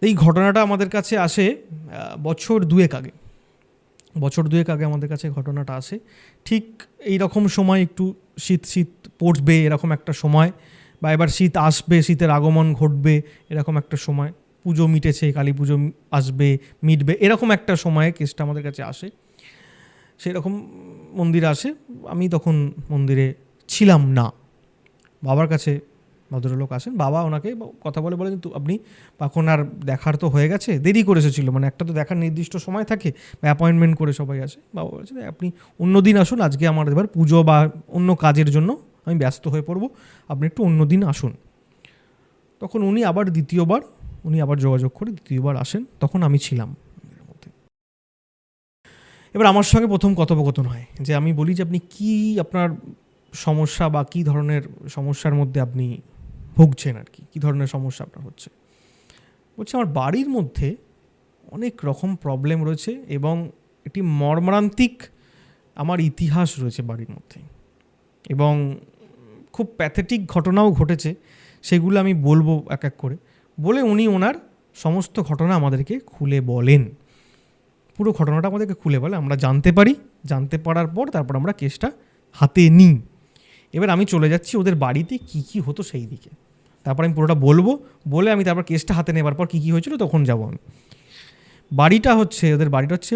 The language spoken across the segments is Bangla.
এই ঘটনাটা আমাদের কাছে আসে বছর দুয়েক আগে আমাদের কাছে ঘটনাটা আসে। ঠিক এই রকম সময় একটু শীত পড়বে এরকম একটা সময়, বা এবার শীত আসবে, শীতের আগমন ঘটবে এরকম একটা সময়, পুজো মিটেছে, কালী পুজো আসবে, মিটবে, এরকম একটা সময়ে কেসটা আমাদের কাছে আসে। সেই রকম মন্দিরে আসে। আমি তখন মন্দিরে ছিলাম না, বাবার কাছে ভদ্রলোক আসেন, বাবা ওনাকে কথা বলে কিন্তু আপনি এখন আর দেখার তো হয়ে গেছে, দেরি করে এসেছিলো, মানে একটা তো দেখার নির্দিষ্ট সময় থাকে বা অ্যাপয়েন্টমেন্ট করে সবাই আসে। বাবা বলেছে আপনি অন্য দিন আসুন, আজকে আমার এবার পুজো বা অন্য কাজের জন্য আমি ব্যস্ত হয়ে পড়বো, আপনি একটু অন্য দিন আসুন। তখন উনি আবার যোগাযোগ করে দ্বিতীয়বার আসেন, তখন আমি ছিলাম। এবার আমার সঙ্গে প্রথম কথোপকথন হয় যে আমি বলি যে আপনি কি আপনার সমস্যা বা কী ধরনের সমস্যার মধ্যে আপনি ভুগছেন আর কি, কী ধরনের সমস্যা আপনার হচ্ছে। বলছে আমার বাড়ির মধ্যে অনেক রকম প্রবলেম রয়েছে এবং একটি মর্মান্তিক আমার ইতিহাস রয়েছে বাড়ির মধ্যে, এবং খুব প্যাথেটিক ঘটনাও ঘটেছে, সেগুলো আমি বলবো এক এক করে। বলে উনি ওনার সমস্ত ঘটনা আমাদেরকে খুলে বলেন, পুরো ঘটনাটা আমাদেরকে খুলে বলে, আমরা জানতে পারার পর তারপর আমরা কেসটা হাতে নিই। এবার আমি চলে যাচ্ছি ওদের বাড়িতে কী কী হতো সেই দিকে, তারপর আমি পুরোটা বলবো, বলে আমি তারপর কেসটা হাতে নেবার পর কী কী হয়েছিল তখন যাবো আমি। ওদের বাড়িটা হচ্ছে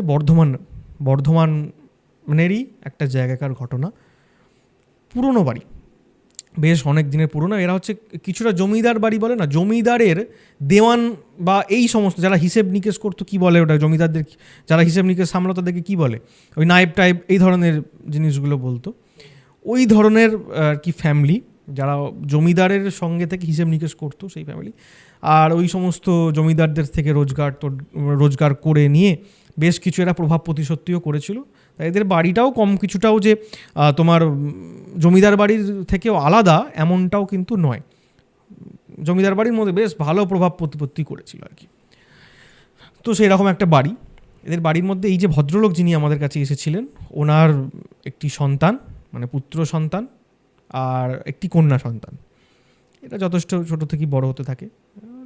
বর্ধমানেরই একটা জায়গাকার ঘটনা, পুরনো বাড়ি, বেশ অনেক দিনের পুরনো। এরা হচ্ছে কিছুটা জমিদার বাড়ি বলে না, জমিদারের দেওয়ান বা এই সমস্ত যারা হিসেব নিকেশ করতো, কী বলে ওটা, জমিদারদের যারা হিসেব নিকেশ সামলাতো তাদেরকে কী বলে, ওই নায়েব টাইপ এই ধরনের জিনিসগুলো বলতো, ওই ধরনের আর কি ফ্যামিলি, যারা জমিদারের সঙ্গে থেকে হিসেব নিকেশ করতো সেই ফ্যামিলি। আর ওই সমস্ত জমিদারদের থেকে রোজগার করে নিয়ে বেশ কিছু এরা প্রভাব প্রতিপত্তিও করেছিল। তাই এদের বাড়িটাও কম কিছুটাও যে তোমার জমিদার বাড়ির থেকেও আলাদা এমনটাও কিন্তু নয়, জমিদার বাড়ির মধ্যে বেশ ভালো প্রভাব প্রতিপত্তি করেছিল আর কি। তো সেই রকম একটা বাড়ি, এদের বাড়ির মধ্যে এই যে ভদ্রলোক যিনি আমাদের কাছে এসেছিলেন, ওনার একটি সন্তান, মানে পুত্র সন্তান আর একটি কন্যা সন্তান। এটা যথেষ্ট ছোটো থেকেই বড় হতে থাকে।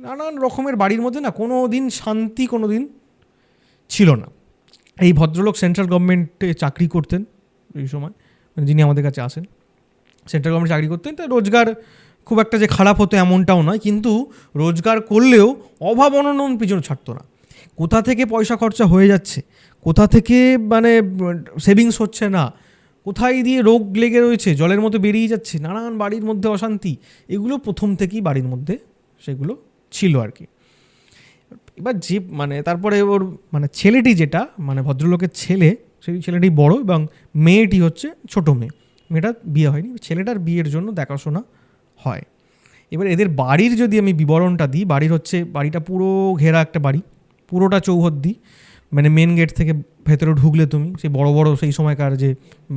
নানান রকমের বাড়ির মধ্যে না কোনো দিন শান্তি কোনো দিন ছিল না। এই ভদ্রলোক সেন্ট্রাল গভর্নমেন্টে চাকরি করতেন এই সময়, মানে যিনি আমাদের কাছে আসেন সেন্ট্রাল গভর্নমেন্টে চাকরি করতেন। তাই রোজগার খুব একটা যে খারাপ হতো এমনটাও নয়, কিন্তু রোজগার করলেও অভাব অনটন পিছনে ছাড়তো না। কোথা থেকে পয়সা খরচা হয়ে যাচ্ছে, কোথা থেকে মানে সেভিংস হচ্ছে না, কোথায় দিয়ে রোগ লেগে রয়েছে, জলের মতো বেরিয়ে যাচ্ছে, নানান বাড়ির মধ্যে অশান্তি, এগুলো প্রথম থেকেই বাড়ির মধ্যে সেগুলো ছিল আর কি। এবার যে মানে তারপরে ওর মানে ছেলেটি যেটা মানে ভদ্রলোকের ছেলে, সেই ছেলেটি বড় এবং মেয়েটি হচ্ছে ছোটো মেয়েটার বিয়ে হয়নি, ছেলেটার বিয়ের জন্য দেখাশোনা হয়। এবার এদের বাড়ির যদি আমি বিবরণটা দিই, বাড়িটা পুরো ঘেরা একটা বাড়ি, পুরোটা চৌহদ্দি, মানে মেন গেট থেকে ভেতরে ঢুকলে তুমি সেই বড় বড় সেই সময়কার যে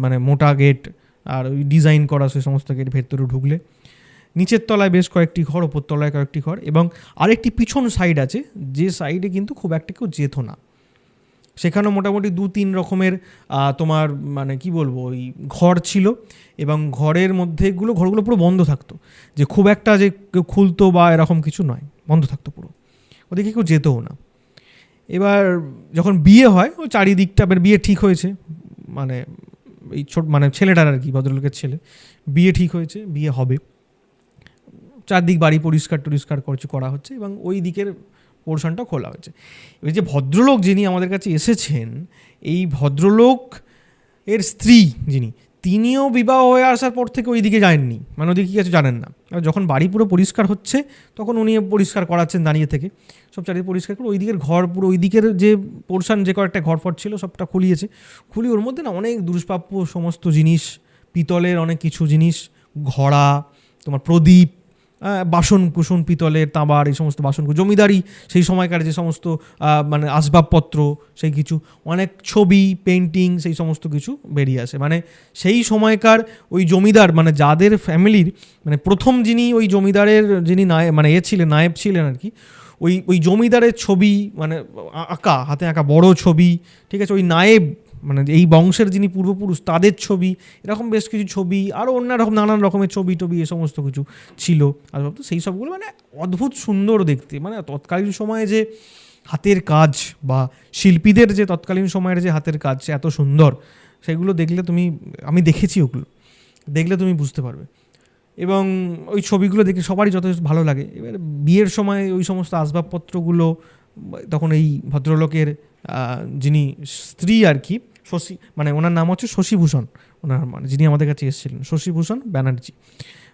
মানে মোটা গেট আর ওই ডিজাইন করা সেই সমস্ত গেট, ভেতরে ঢুকলে নিচের তলায় বেশ কয়েকটি ঘর, ওপর তলায় কয়েকটি ঘর, এবং আরেকটি পিছন সাইড আছে যে সাইডে কিন্তু খুব একটা কেউ যেত না। সেখানেও মোটামুটি 2-3 রকমের তোমার মানে কি বলবো ওই ঘর ছিল, এবং ঘরগুলো পুরো বন্ধ থাকতো, যে খুব একটা যে কেউ খুলতো বা এরকম কিছু নয়, বন্ধ থাকতো পুরো, ওদিকে কেউ যেতও না। এবার যখন বিয়ে হয় ও চারিদিকটা বিয়ে ঠিক হয়েছে, মানে এই মানে ছেলেটার আর কি, ভদ্রলোকের ছেলে বিয়ে ঠিক হয়েছে, বিয়ে হবে, চারদিক বাড়ি পরিষ্কার করা হচ্ছে এবং ওই দিকের পোর্শনটা খোলা হয়েছে। এবার যে ভদ্রলোক যিনি আমাদের কাছে এসেছেন, এই ভদ্রলোক এর স্ত্রী যিনি, তিনিও বিবাহ হয়ে আসার পর থেকে ওই দিকে যাননি, মানে ওদিকে কিছু জানেন না। যখন বাড়ি পুরো পরিষ্কার হচ্ছে তখন উনি পরিষ্কার করাচ্ছেন দাঁড়িয়ে থেকে, সব চারিদিকে পরিষ্কার করে ওই দিকের ঘর, পুরো ওই দিকের যে পোর্শন যে কয়েকটা ঘর ফট ছিল সবটা খুলিয়েছে, খুলিয়ে ওর মধ্যে না অনেক দুষ্প্রাপ্য সমস্ত জিনিস, পিতলের অনেক কিছু জিনিস, ঘড়া, তোমার প্রদীপ, বাসন কুসন পিতলের তাঁবার, এই সমস্ত বাসন, জমিদারি সেই সময়কার যে সমস্ত মানে আসবাবপত্র, সেই কিছু অনেক ছবি, পেন্টিং, সেই সমস্ত কিছু বেরিয়ে আসে। মানে সেই সময়কার ওই জমিদার, মানে যাদের ফ্যামিলির মানে প্রথম যিনি ওই জমিদারের যিনি নায়েব ছিলেন আর কি, ওই জমিদারের ছবি, মানে হাতে আঁকা বড় ছবি, ঠিক আছে, ওই নায়েব মানে এই বংশের যিনি পূর্বপুরুষ তাদের ছবি, এরকম বেশ কিছু ছবি, আরও অন্য রকম নানান রকমের ছবি টবি এ সমস্ত কিছু ছিল আসবাবপত্র। সেই সবগুলো মানে অদ্ভুত সুন্দর দেখতে, মানে তৎকালীন সময়ে যে হাতের কাজ বা শিল্পীদের যে তৎকালীন সময়ের যে হাতের কাজ এত সুন্দর, সেগুলো দেখলে তুমি, আমি দেখেছি ওগুলো, দেখলে তুমি বুঝতে পারবে। এবং ওই ছবিগুলো দেখে সবারই যথেষ্ট ভালো লাগে। এবার বিয়ের সময় ওই সমস্ত আসবাবপত্রগুলো তখন এই ভদ্রলোকের যিনি স্ত্রী আর কি, শশী, মানে ওনার নাম হচ্ছে শশীভূষণ, ওনার মানে যিনি আমাদের কাছে এসেছিলেন শশীভূষণ ব্যানার্জি,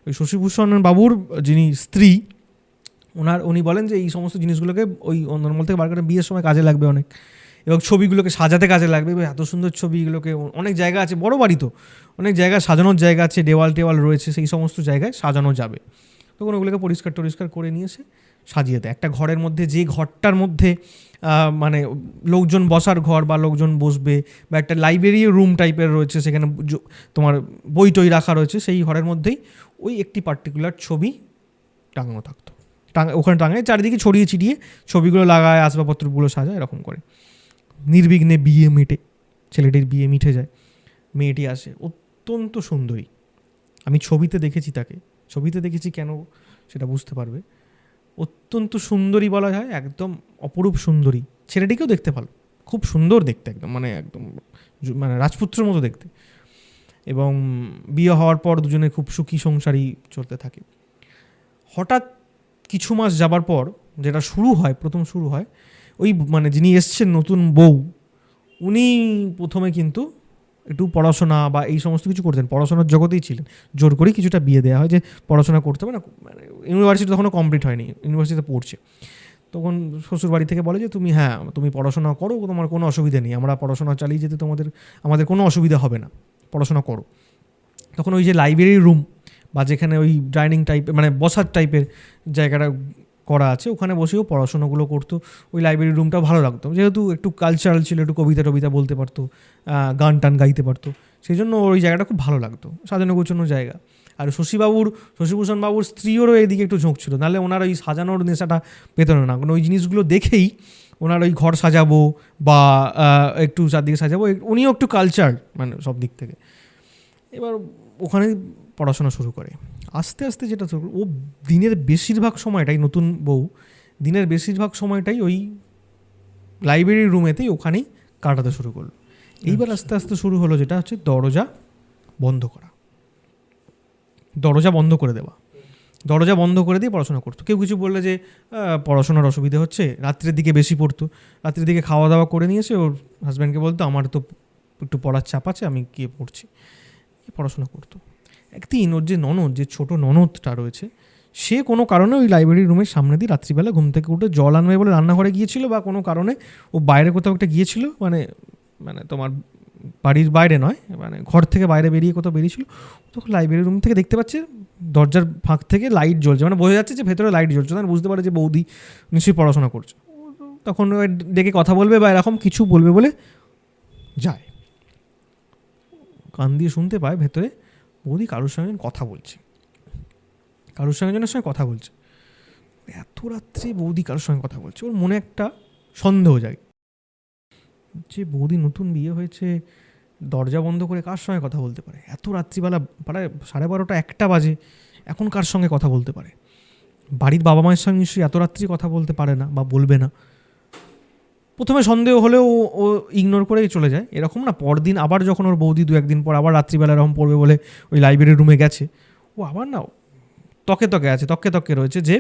ওই শশীভূষণ বাবুর যিনি স্ত্রী, উনি বলেন যে এই সমস্ত জিনিসগুলোকে ওই নর্মাল থেকে বার করে বিয়ের সময় কাজে লাগবে অনেক, এবং ছবিগুলোকে সাজাতে কাজে লাগবে। এত সুন্দর ছবিগুলোকে অনেক জায়গা আছে, বড় বাড়ি তো অনেক জায়গায় সাজানোর জায়গা আছে, দেওয়াল টেওয়াল রয়েছে, সেই সমস্ত জায়গায় সাজানো যাবে। তখন ওগুলোকে পরিষ্কার করে নিয়ে এসে সাজিয়ে দেয়। একটা ঘরের মধ্যে, যে ঘরটার মধ্যে মানে লোকজন বসার ঘর বা লোকজন বসবে, বা একটা লাইব্রেরি রুম টাইপের রয়েছে, সেখানে তোমার বই টই রাখা রয়েছে, সেই ঘরের মধ্যেই ওই একটি পার্টিকুলার ছবি টাঙানো থাকতো। ওখানে টাঙায়, চারিদিকে ছড়িয়ে ছিটিয়ে ছবিগুলো লাগায়, আসবাবপত্রগুলো সাজায়, এরকম করে নির্বিঘ্নে বিয়ে মেটে, ছেলেটির বিয়ে মিটে যায়, মেয়েটি আসে অত্যন্ত সুন্দরী। আমি ছবিতে দেখেছি তাকে, ছবিতে দেখেছি কেন সেটা বুঝতে পারবে। অত্যন্ত সুন্দরী বলা যায়, একদম অপরূপ সুন্দরী। ছেলেটিকেও দেখতে ভালো, খুব সুন্দর দেখতে, একদম মানে রাজপুত্রের মতো দেখতে। এবং বিয়ে হওয়ার পর দুজনে খুব সুখী সংসারই চলতে থাকে। হঠাৎ কিছু মাস যাবার পর যেটা প্রথম শুরু হয়, ওই মানে যিনি এসছেন নতুন বউ, উনি প্রথমে কিন্তু একটু পড়াশোনা বা এই সমস্ত কিছু করতেন, পড়াশোনার জগতেই ছিলেন। জোর করেই কিছুটা বিয়ে দেওয়া হয় যে পড়াশোনা করতে হবে না, মানে ইউনিভার্সিটি তখনও কমপ্লিট হয়নি, ইউনিভার্সিটিতে পড়ছে। তখন শ্বশুর বাড়ি থেকে বলে যে তুমি পড়াশোনা করো, তোমার কোনো অসুবিধা নেই, আমরা পড়াশোনা চালিয়ে যেতে আমাদের কোনো অসুবিধা হবে না, পড়াশোনা করো। তখন ওই যে লাইব্রেরি রুম বা যেখানে ওই ডাইনিং টাইপের মানে বসার টাইপের জায়গাটা করা আছে, ওখানে বসেও পড়াশোনাগুলো করতো। ওই লাইব্রেরি রুমটাও ভালো লাগতো, যেহেতু একটু কালচারাল ছিল, একটু কবিতা টবিতা বলতে পারতো, গান টান গাইতে পারতো, সেই জন্য ওই জায়গাটা খুব ভালো লাগতো, সাজানো গোছানো জায়গা। আর শশীভূষণ বাবুর স্ত্রীরও এদিকে একটু ঝোঁক ছিল, নাহলে ওনার ওই সাজানোর নেশাটা পেত না। ওই জিনিসগুলো দেখেই ওনার ওই ঘর সাজাবো বা একটু চারদিকে সাজাবো, উনিও একটু কালচার মানে সব দিক থেকে। এবার ওখানে পড়াশোনা শুরু করে। আস্তে আস্তে যেটা ও দিনের বেশিরভাগ সময়টাই, নতুন বউ দিনের বেশিরভাগ সময়টাই ওই লাইব্রেরি রুমেতেই ওখানেই কাটাতে শুরু করলো। এইবার আস্তে আস্তে শুরু হলো যেটা হচ্ছে দরজা বন্ধ করা, দরজা বন্ধ করে দেওয়া। দরজা বন্ধ করে দিয়ে পড়াশোনা করতো। কেউ কিছু বললে যে পড়াশোনার অসুবিধা হচ্ছে, রাত্রের দিকে বেশি পড়তো, রাত্রের দিকে খাওয়া দাওয়া করে নিয়ে এসে ওর হাজব্যান্ডকে বলতো আমার তো একটু পড়ার চাপ আছে, আমি গিয়ে পড়ছি, পড়াশোনা করতো। একদিন ওর যে ছোট ননদটা রয়েছে, সে কোনো কারণে ওই লাইব্রেরি রুমের সামনে দিয়ে রাত্রিবেলা ঘুম থেকে উঠে জল আনবে বলে রান্নাঘরে গিয়েছিল, বা কোনো কারণে ও বাইরে কোথাও একটা গিয়েছিল, মানে তোমার বাড়ির বাইরে নয়, মানে ঘর থেকে বাইরে বেরিয়ে কোথাও বেরিয়েছিল। তখন লাইব্রেরি রুম থেকে দেখতে পাচ্ছে দরজার ফাঁক থেকে লাইট জ্বলছে, মানে বোঝা যাচ্ছে যে ভেতরে লাইট জ্বলছে, তাহলে বুঝতে পারে যে বৌদি নিশ্চয়ই পড়াশোনা করছে। তখন ডেকে কথা বলবে বা এরকম কিছু বলবে বলে যায়, কান দিয়ে শুনতে পায় ভেতরে বৌদি কারোর সঙ্গে কথা বলছে, কথা বলছে। এত রাত্রে বৌদি কারোর সঙ্গে কথা বলছে, ওর মনে একটা সন্দেহ যায় যে বৌদি নতুন বিয়ে হয়েছে, দরজা বন্ধ করে কার সঙ্গে কথা বলতে পারে, এত রাত্রিবেলা প্রায় 12:30 1টা বাজে, এখন কার সঙ্গে কথা বলতে পারে। বাড়ির বাবা মায়ের সঙ্গে নিশ্চয়ই এত রাত্রি কথা বলতে পারে না বা বলবে না। প্রথমে সন্দেহ হলেও ও ইগনোর করেই চলে যায়। এরকম না, পরদিন আবার যখন ওর বৌদি 2-1 দিন পর আবার রাত্রিবেলা এরকম পড়বে বলে ওই লাইব্রেরি রুমে গেছে, ও আবার না তকে রয়েছে যে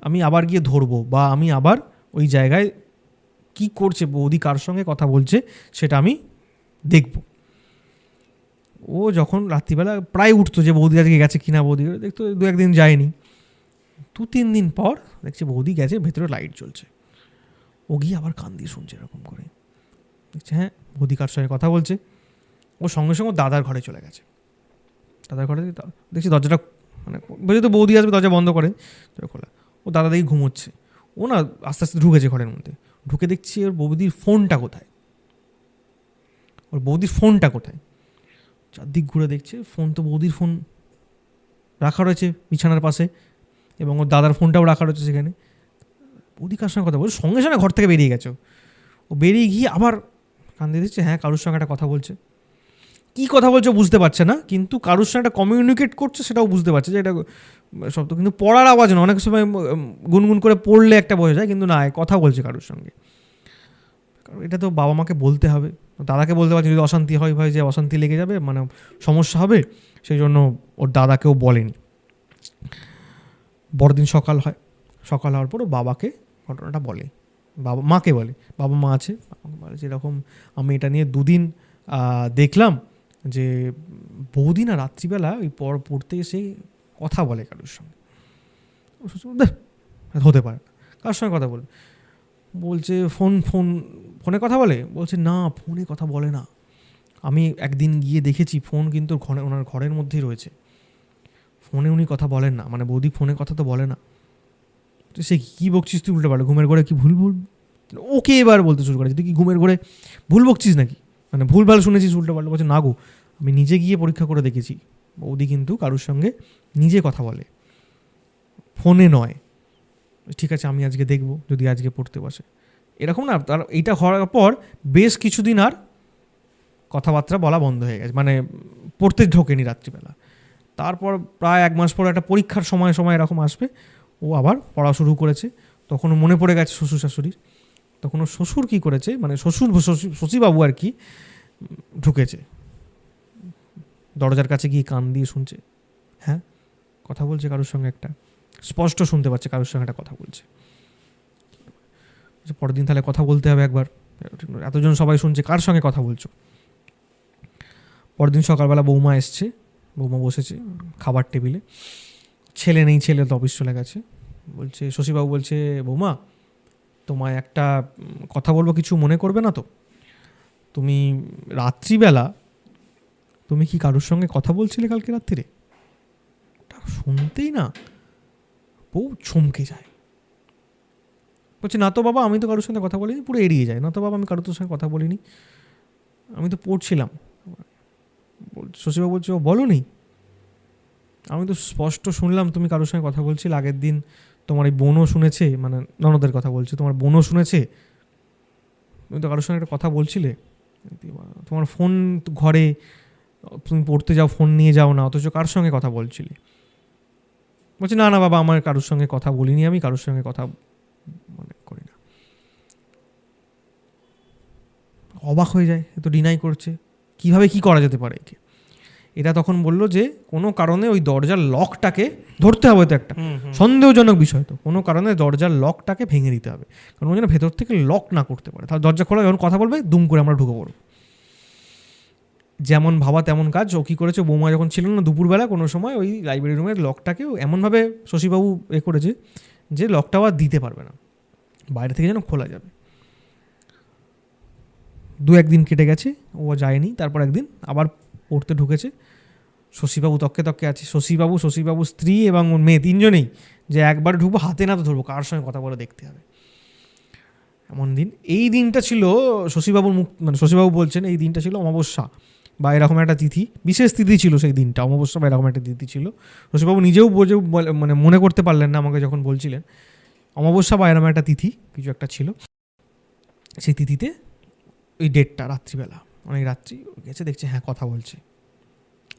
আমি আবার গিয়ে ধরবো, বা আমি আবার ওই জায়গায় কি করছে বৌদি, কার সঙ্গে কথা বলছে সেটা আমি দেখব। ও যখন রাত্রিবেলা প্রায় উঠতো যে বৌদি আজকে গেছে কিনা, বৌদি দেখতো 2-1 দিন যায়নি, 2-3 দিন পর দেখছে বৌদি গেছে, ভেতরে লাইট জ্বলছে। ও গিয়ে আবার কান দিয়ে শুনছে এরকম করে, দেখছে হ্যাঁ বৌদি কার সঙ্গে কথা বলছে। ও সঙ্গে সঙ্গে দাদার ঘরে চলে গেছে। দাদার ঘরে দেখছি দরজাটা মানে যেহেতু বৌদি আসবে দরজা বন্ধ করে খোলা, ও দাদা দেখি ঘুমোচ্ছে। ও না আস্তে আস্তে ঢুকেছে ঘরের মধ্যে, ঢুকে দেখছি ওর বৌদির ফোনটা কোথায়, চারদিক ঘুরে দেখছে ফোন তো বৌদির ফোন রাখা রয়েছে বিছানার পাশে, এবং ওর দাদার ফোনটাও রাখা রয়েছে সেখানে। বৌদি কার সঙ্গে কথা বলছে, সঙ্গে সঙ্গে ঘর থেকে বেরিয়ে গেছে। ও বেরিয়ে গিয়ে আবার কান দিয়ে দিচ্ছে, হ্যাঁ কারোর সঙ্গে একটা কথা বলছে। কী কথা বলছে বুঝতে পারছে না, কিন্তু কারোর সঙ্গে একটা কমিউনিকেট করছে সেটাও বুঝতে পারছে যে এটা শব্দ, কিন্তু পড়ার আওয়াজ না। অনেক সময় গুনগুন করে পড়লে একটা বোঝা যায়, কিন্তু না, কথা বলছে কারোর সঙ্গে। কারণ এটা তো বাবা মাকে বলতে হবে, দাদাকে বলতে পারছে, যদি অশান্তি হয় ভাই, যে অশান্তি লেগে যাবে, মানে সমস্যা হবে, সেই জন্য ওর দাদাকেও বলেনি। বড়দিন সকাল হয়, সকাল হওয়ার পর ও বাবাকে ঘটনাটা বলে, মাকে বলে, বাবা মা আছে, বলে যেরকম আমি এটা নিয়ে 2 দিন দেখলাম যে বৌদি না রাত্রিবেলা ওই পড়তে এসে কথা বলে কারোর সঙ্গে। হতে পারে না, কার সঙ্গে কথা বলে? বলছে ফোনে কথা বলে। বলছে না, ফোনে কথা বলে না, আমি একদিন গিয়ে দেখেছি, ফোন কিন্তু ওনার ঘরের মধ্যেই রয়েছে, ফোনে উনি কথা বলেন না, মানে বৌদি ফোনে কথা তো বলে না। তো সে কী বকছিস তুই উল্টে পাল্টা, ঘুমের ঘরে কি ভুল ওকে এবার বলতে শুরু করেছে, তুই কি ঘুমের ঘরে ভুল বকছিস নাকি, মানে ভুলভাল শুনেছিস উল্টে পাল্টা? বলছে না গো, আমি নিজে গিয়ে পরীক্ষা করে দেখেছি, বৌদি কিন্তু কারোর সঙ্গে নিজে কথা বলে, ফোনে নয়। ঠিক আছে, আমি আজকে দেখব, যদি আজকে পড়তে বসে। এরকম না, তার এইটা হওয়ার পর বেশ কিছুদিন আর কথাবার্তা বলা বন্ধ হয়ে গেছে, মানে পড়তে ঢোকেনি রাত্রিবেলা। তারপর প্রায় 1 মাস পর একটা পরীক্ষার সময় এরকম আসবে, ও আবার পড়া শুরু করেছে। তখন মনে পড়ে গেছে শ্বশুর শাশুড়ির। তখন ও শ্বশুর কী করেছে, মানে শশীবাবু আর কি ঢুকেছে, দরজার কাছে গিয়ে কান দিয়ে শুনছে, হ্যাঁ কথা বলছে কারোর সঙ্গে, একটা স্পষ্ট শুনতে পাচ্ছে কারোর সঙ্গে একটা কথা বলছে। পরের দিন তাহলে কথা বলতে হবে একবার, এতজন সবাই শুনছে, কার সঙ্গে কথা বলছো? পরের দিন সকালবেলা বৌমা এসছে, বৌমা বসেছে খাবার টেবিলে, ছেলে নেই, ছেলে তো অফিস চলে গেছে। বলছে শশীবাবু বলছে, বৌমা তোমায় একটা কথা বলবো, কিছু মনে করবে না তো? তুমি রাত্রিবেলা তুমি কি কারোর সঙ্গে কথা বলছিলে কালকে রাত্রিরে? শুনতেই না বউ চমকে যায়, বলছে না তো বাবা, আমি তো কারোর সঙ্গে কথা বলিনি, পুরো এড়িয়ে যায়, না তো বাবা আমি কারোর সঙ্গে কথা বলিনি, আমি তো পড়ছিলাম। শশীবাবু বলছে, ও বলোনি? আমি তো স্পষ্ট শুনলাম তুমি কারোর সঙ্গে কথা বলছিলে, আগের দিন তোমার এই বোনও শুনেছে, মানে ননদের কথা বলছে, তোমার বোনও শুনেছে, তুমি তো কারোর সঙ্গে একটা কথা বলছিলে, তোমার ফোন ঘরে, তুমি পড়তে যাও ফোন নিয়ে যাও না, অথচ কার সঙ্গে কথা বলছিলে? বলছে না না বাবা, আমার কারোর সঙ্গে কথা বলিনি, আমি কারোর সঙ্গে কথা মনে করি না। অবাক হয়ে যায়, এ তো ডিনাই করছে, কিভাবে কি করা যেতে পারে একে? এটা তখন বললো যে কোনো কারণে ওই দরজার লকটাকে ধরতে হবে, তো একটা সন্দেহজনক বিষয়, তো কোনো কারণে দরজার লকটাকে ভেঙে দিতে হবে, কারণ ওই জন্য ভেতর থেকে লক না করতে পারে, তাহলে দরজা খোলা, যখন কথা বলবে দুম করে আমরা ঢুকে পড়ব। যেমন ভাবা তেমন কাজ। ও কী করেছে, বৌমা যখন ছিল না, দুপুরবেলা কোনো সময় ওই লাইব্রেরি রুমের লকটাকেও এমনভাবে শশীবাবু করেছে যে লকটাও আর দিতে পারবে না, বাইরে থেকে যেন খোলা যাবে। 2-1 দিন কেটে গেছে, ও যায়নি। তারপর একদিন আবার পড়তে ঢুকেছে, শশীবাবু তককে আছে, শশীবাবু স্ত্রী এবং ওর মেয়ে, 3 জনেই, যে একবার ঢুকবো, হাতে না তো ধরবো, কার সঙ্গে কথা বলে দেখতে হবে, এমন দিন। এই দিনটা ছিল শশীবাবুর মানে শশীবাবু বলছেন এই দিনটা ছিল অমাবস্যা বা এরকম একটা তিথি, বিশেষ তিথি ছিল সেই দিনটা, অমাবস্যা বা এরকম একটা তিথি ছিল। শশীবাবু নিজেও মানে মনে করতে পারলেন না আমাকে যখন বলছিলেন, অমাবস্যা বা এরকম একটা তিথি কিছু একটা ছিল। সেই তিথিতে ওই ডেটটা রাত্রিবেলা, অনেক রাত্রি গেছে, দেখছে হ্যাঁ কথা বলছে।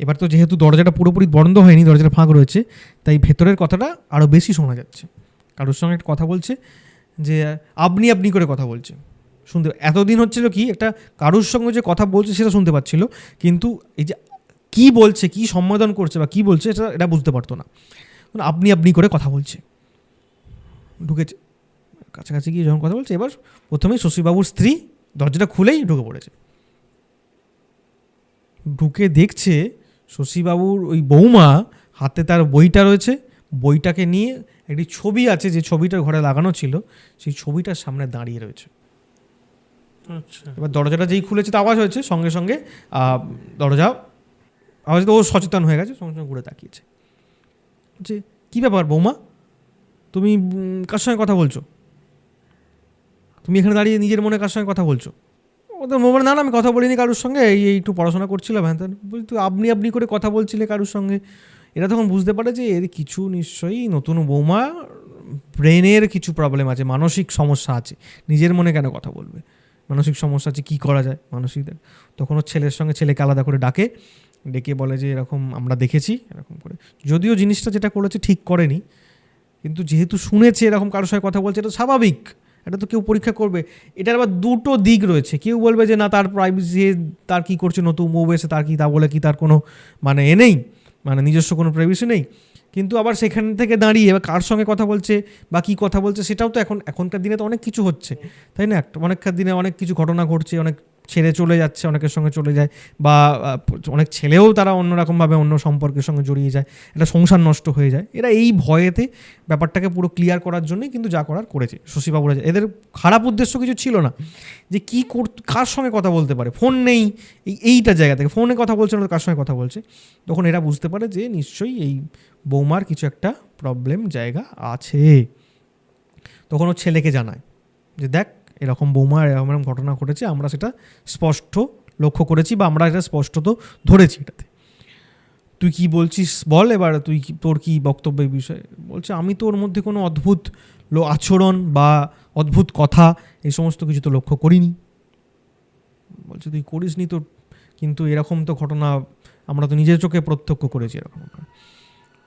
এবার তো যেহেতু দরজাটা পুরোপুরি বন্ধ হয়নি, দরজাটা ফাঁক রয়েছে, তাই ভেতরের কথাটা আরও বেশি শোনা যাচ্ছে। কারোর সঙ্গে একটা কথা বলছে, যে আপনি আপনি করে কথা বলছে, শুনতে এতদিন হচ্ছিল কি, একটা কারোর সঙ্গে যে কথা বলছে সেটা শুনতে পাচ্ছিল, কিন্তু এই যে কী বলছে, কী সম্বোধন করছে বা কী বলছে এটা বুঝতে পারতো না। আপনি আপনি করে কথা বলছে। ঢুকেছে, কাছাকাছি গিয়ে যখন কথা বলছে, এবার প্রথমেই শশীবাবুর স্ত্রী দরজাটা খুলেই ঢুকে পড়েছে। ঢুকে দেখছে শশীবাবুর ওই বৌমা হাতে তার বইটা রয়েছে, বইটাকে নিয়ে একটি ছবি আছে, যে ছবিটা ঘরে লাগানো ছিল, সেই ছবিটার সামনে দাঁড়িয়ে রয়েছে। আচ্ছা, এবার দরজাটা যেই খুলেছে তো আওয়াজ হয়েছে, সঙ্গে সঙ্গে দরজা আওয়াজ, তো ও সচেতন হয়ে গেছে, সঙ্গে সঙ্গে ঘুরে তাকিয়েছে, যে কী ব্যাপার বৌমা, তুমি কার সঙ্গে কথা বলছো? তুমি এখানে দাঁড়িয়ে নিজের মনে কার সঙ্গে কথা বলছো? ওদের মোবাইল, না না আমি কথা বলিনি কারোর সঙ্গে, এই একটু পড়াশোনা করছিলাম, হ্যাঁ। বলছি তুই আপনি আপনি করে কথা বলছিলে কারোর সঙ্গে। এরা তখন বুঝতে পারে যে এর কিছু নিশ্চয়ই নতুন বৌমা ব্রেনের কিছু প্রবলেম আছে, মানসিক সমস্যা আছে, নিজের মনে কেন কথা বলবে, মানসিক সমস্যা আছে, কী করা যায় মানসিক। তখন ওর ছেলের সঙ্গে ছেলেকে আলাদা করে ডেকে বলে যে এরকম আমরা দেখেছি এরকম করে। যদিও জিনিসটা যেটা করেছে ঠিক করেনি, কিন্তু যেহেতু শুনেছে এরকম কারোর সঙ্গে কথা বলছে, এটা স্বাভাবিক, এটা তো কেউ পরীক্ষা করবে। এটার আবার দুটো দিক রয়েছে। কেউ বলবে যে না, তার প্রাইভেসি, তার কী করছে, নতুন বউ এসে তার কি তা বলে কি তার কোনো মানে নেই, মানে নিজস্ব কোনো প্রাইভেসি নেই। কিন্তু আবার সেখান থেকে দাঁড়িয়ে এবার কার সঙ্গে কথা বলছে বা কী কথা বলছে সেটাও তো এখনকার দিনে তো অনেক কিছু হচ্ছে, তাই না? অনেককার দিনে অনেক কিছু ঘটনা ঘটছে, অনেক ছেড়ে চলে যাচ্ছে, অনেকের সঙ্গে চলে যায়, বা অনেক ছেলেও তারা অন্যরকমভাবে অন্য সম্পর্কের সঙ্গে জড়িয়ে যায়, এটা সংসার নষ্ট হয়ে যায়। এরা এই ভয়েতে ব্যাপারটাকে পুরো ক্লিয়ার করার জন্যই কিন্তু যা করার করেছে শশীবাবুরা। এদের খারাপ উদ্দেশ্য কিছু ছিল না, যে কী কার সঙ্গে কথা বলতে পারে, ফোন নেই এইটা জায়গা থেকে, ফোনে কথা বলছে না, কার সঙ্গে কথা বলছে। তখন এরা বুঝতে পারে যে নিশ্চয়ই এই বৌমার কিছু একটা প্রবলেম জায়গা আছে। তখন ও ছেলেকে জানায় যে দেখ এরকম বৌমার এরকম এরকম ঘটনা ঘটেছে, আমরা সেটা স্পষ্ট লক্ষ্য করেছি বা আমরা এটা স্পষ্টত ধরেছি এটাতে, তুই কি বলছিস বল, এবার তুই তোর কি বক্তব্য এই বিষয়ে। বলছে আমি তো ওর মধ্যে কোনো অদ্ভুত আচরণ বা অদ্ভুত কথা এই সমস্ত কিছু তো লক্ষ্য করিনি। বলছে তুই করিসনি তো, কিন্তু এরকম তো ঘটনা আমরা তো নিজের চোখে প্রত্যক্ষ করেছি এরকম।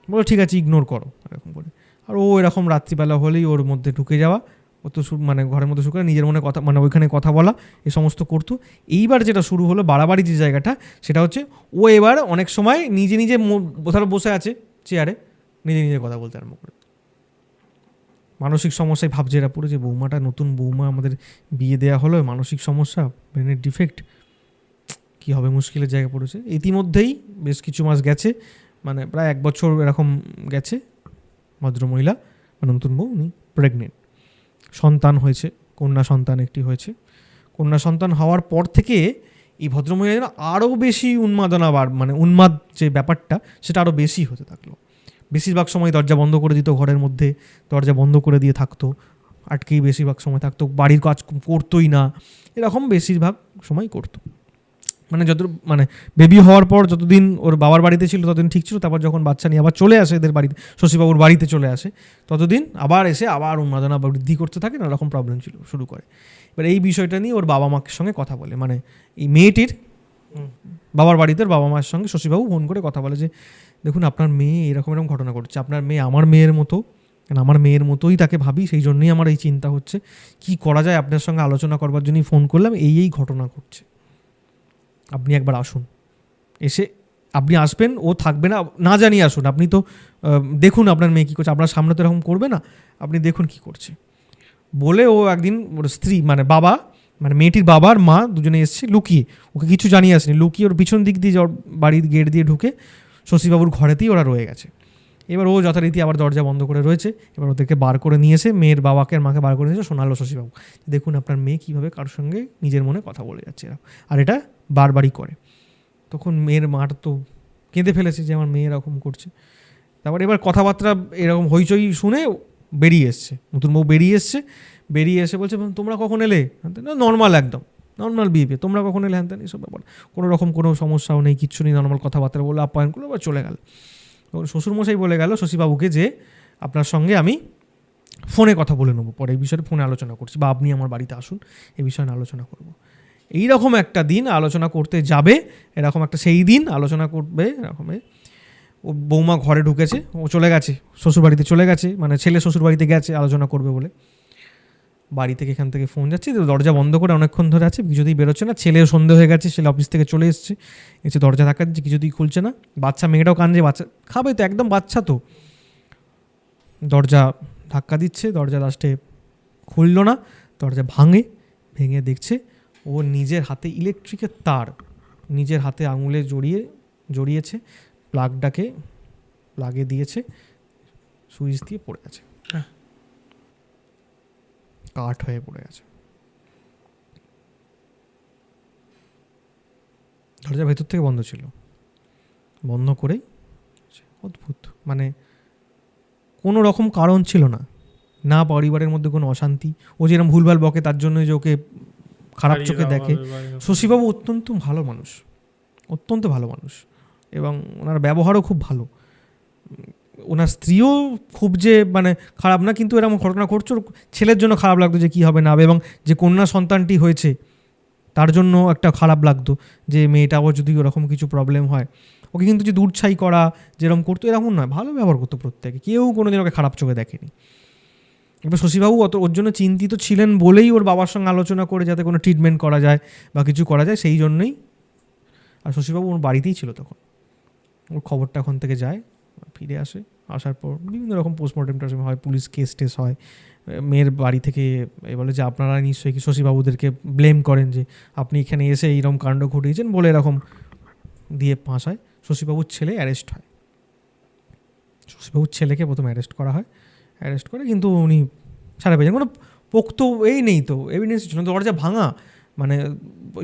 বলো ঠিক আছে, ইগনোর করো এরকম করে। আর ও এরকম রাত্রিবেলা হলেই ওর মধ্যে ঢুকে যাওয়া, ও তো মানে ঘরের মধ্যে শুরু করে নিজের মনে কথা, মানে ওইখানে কথা বলা, এ সমস্ত করতো। এইবার যেটা শুরু হলো বাড়াবাড়ি যে জায়গাটা, সেটা হচ্ছে ও এবার অনেক সময় নিজে নিজে কোথাও বসে আছে চেয়ারে, নিজে নিজে কথা বলতে আরম্ভ করে। মানসিক সমস্যায় ভাবছে এরা পুরো, যে বৌমাটা নতুন বৌমা, আমাদের বিয়ে দেওয়া হলো, মানসিক সমস্যা, ব্রেনের ডিফেক্ট, কী হবে, মুশকিলের জায়গায় পড়েছে। ইতিমধ্যেই বেশ কিছু মাস গেছে, মানে প্রায় 1 বছর এরকম গেছে, ভদ্রমহিলা মানে নতুন বউ উনি প্রেগনেন্ট, সন্তান হয়েছে, কন্যা সন্তান একটি হয়েছে। কন্যা সন্তান হওয়ার পর থেকে এই ভদ্রমহিলা যেন আরও বেশি উন্মাদনা মানে উন্মাদ যে ব্যাপারটা সেটা আরও বেশি হতে থাকলো। বেশিরভাগ সময় দরজা বন্ধ করে দিত, ঘরের মধ্যে দরজা বন্ধ করে দিয়ে থাকতো, আটকেই বেশিরভাগ সময় থাকতো, বাড়ির কাজ করতোই না, এরকম বেশিরভাগ সময় করতো। মানে মানে বেবি হওয়ার পর যতদিন ওর বাবার বাড়িতে ছিল ততদিন ঠিক ছিল, তারপর যখন বাচ্চা নিয়ে আবার চলে আসে এদের বাড়িতে, শশীবাবুর বাড়িতে চলে আসে, ততদিন আবার এসে আবার উন্মাদনা বৃদ্ধি করতে থাকে, না রকম প্রবলেম ছিল শুরু করে। এবার এই বিষয়টা নিয়ে ওর বাবা মার সঙ্গে কথা বলে, মানে এই মেয়েটির বাবার বাড়িতে বাবা মায়ের সঙ্গে শশীবাবু ফোন করে কথা বলে যে দেখুন আপনার মেয়ে এরকম এরকম ঘটনা ঘটছে, আপনার মেয়ে আমার মেয়ের মতো, কারণ আমার মেয়ের মতোই তাকে ভাবি, সেই জন্যই আমার এই চিন্তা হচ্ছে, কি করা যায় আপনার সঙ্গে আলোচনা করবার জন্যই ফোন করলাম, এই ঘটনা ঘটছে, আপনি একবার আসুন, এসে আপনি আসবেন, ও থাকবে না, না জানিয়ে আসুন, আপনি তো দেখুন আপনার মেয়ে কী করছে, আপনার সামনে তো এরকম করবে না, আপনি দেখুন কি করছে। বলে ও একদিন ওর স্ত্রী মানে বাবা, মানে মেয়েটির বাবার মা দুজনে এসছে লুকিয়ে, ওকে কিছু জানিয়ে আসেনি, লুকিয়ে ওর পিছন দিক দিয়ে ওর বাড়ির গেট দিয়ে ঢুকে শশীবাবুর ঘরেতেই ওরা রয়ে গেছে। এবার ও যথারীতি আবার দরজা বন্ধ করে রয়েছে। এবার ওদেরকে বার করে নিয়ে এসে মেয়ের বাবাকে আর মাকে বার করে নিয়েছে, শোনালো শশীবাবু, দেখুন আপনার মেয়ে কীভাবে কারোর সঙ্গে নিজের মনে কথা বলে যাচ্ছে এরা, আর এটা বারবারই করে। তখন মেয়ের মাটা তো কেঁদে ফেলেছে যে আমার মেয়ে এরকম করছে। তারপর এবার কথাবার্তা এরকম হইচই শুনে বেরিয়ে এসছে, নতুন বউ বেরিয়ে এসে বলছে তোমরা কখন এলে, নর্মাল একদম নর্মাল বিহেভিয়ার, তোমরা কখন এলে হ্যান এইসব ব্যাপার, কোনো রকম কোনো সমস্যাও নেই, কিচ্ছু নেই, নর্মাল কথাবার্তা বলে আপ্যায়ন করলো, আবার চলে গেল। শ্বশুরমশাই বলে গেল শশীবাবুকে যে আপনার সঙ্গে আমি ফোনে কথা বলে নেবো, পরে এই বিষয়ে ফোনে আলোচনা করছি, বা আপনি আমার বাড়িতে আসুন, এই বিষয়ে আলোচনা করবো। এইরকম একটা দিন আলোচনা করতে যাবে, এরকম একটা সেই দিন আলোচনা করবে এরকম, ও বৌমা ঘরে ঢুকেছে, ও চলে গেছে শ্বশুরবাড়িতে, চলে গেছে মানে ছেলে শ্বশুরবাড়িতে গেছে আলোচনা করবে বলে। বাড়ি থেকে এখান থেকে ফোন যাচ্ছে, দরজা বন্ধ করে অনেকক্ষণ ধরে আছে, কিছুতেই বেরোচ্ছে না, ছেলেও সন্ধে হয়ে গেছে, ছেলে অফিস থেকে চলে এসছে, এসে দরজা ধাক্কা দিচ্ছে, কিছুতেই খুলছে না, বাচ্চা মেয়েটাও কাঁদছে, বাচ্চা খাবে তো, একদম বাচ্চা তো, দরজা ধাক্কা দিচ্ছে, দরজা লাস্টে খুললো না, দরজা ভেঙে দেখছে ও নিজের হাতে ইলেকট্রিকের তার নিজের হাতে আঙুলে জড়িয়েছে, প্লাগে দিয়েছে, সুইচ দিয়ে পড়ে আছে, কাঠ হয়ে পড়ে আছে। দরজা ভেতর থেকে বন্ধ ছিল, বন্ধ করেই অদ্ভুত, মানে কোনো রকম কারণ ছিল না, না পরিবারের মধ্যে কোনো অশান্তি, ও যেরকম ভুলভাল বকে তার জন্য যে ওকে খারাপ চোখে দেখে। শশীবাবু অত্যন্ত ভালো মানুষ, এবং ওনার ব্যবহারও খুব ভালো, ওনার স্ত্রীও খুব যে মানে খারাপ না, কিন্তু এরকম ঘটনা ঘটছে ছেলের জন্য খারাপ লাগতো যে কী হবে না হবে, এবং যে কন্যা সন্তানটি হয়েছে তার জন্য একটা খারাপ লাগতো যে মেয়েটাও যদি ওরকম কিছু প্রবলেম হয়, ওকে কিন্তু যে দূরছাই করা যেরকম করতো এরকম নয়, ভালো ব্যবহার করতো প্রত্যেকে, কেউ কোনোদিন ওকে খারাপ চোখে দেখেনি। এবার শশীবাবু ওর জন্য চিন্তিত ছিলেন বলেই ওর বাবার সঙ্গে আলোচনা করে যাতে কোনো ট্রিটমেন্ট করা যায় বা কিছু করা যায় সেই জন্যই। আর শশীবাবু ওর বাড়িতেই ছিল তখন, ওর খবরটা ওখান থেকে যায়, ফিরে আসে, আসার পর বিভিন্ন রকম পোস্টমর্টেম হয়, পুলিশ কেস টেস হয়, মেয়ের বাড়ি থেকে বলে যে আপনারা নিশ্চয়ই কি শশীবাবুদেরকে ব্লেম করেন যে আপনি এখানে এসে এইরকম কাণ্ড ঘটিয়েছেন বলে এরকম দিয়ে ফাঁসায়। শশীবাবুর ছেলে অ্যারেস্ট হয়, শশীবাবুর ছেলেকে প্রথম অ্যারেস্ট করা হয়, অ্যারেস্ট করে কিন্তু উনি ছাড়া পেয়েছেন, কোনো পোক্ত এই নেই তো, এভিডেন্স ছিল, দরজা ভাঙা, মানে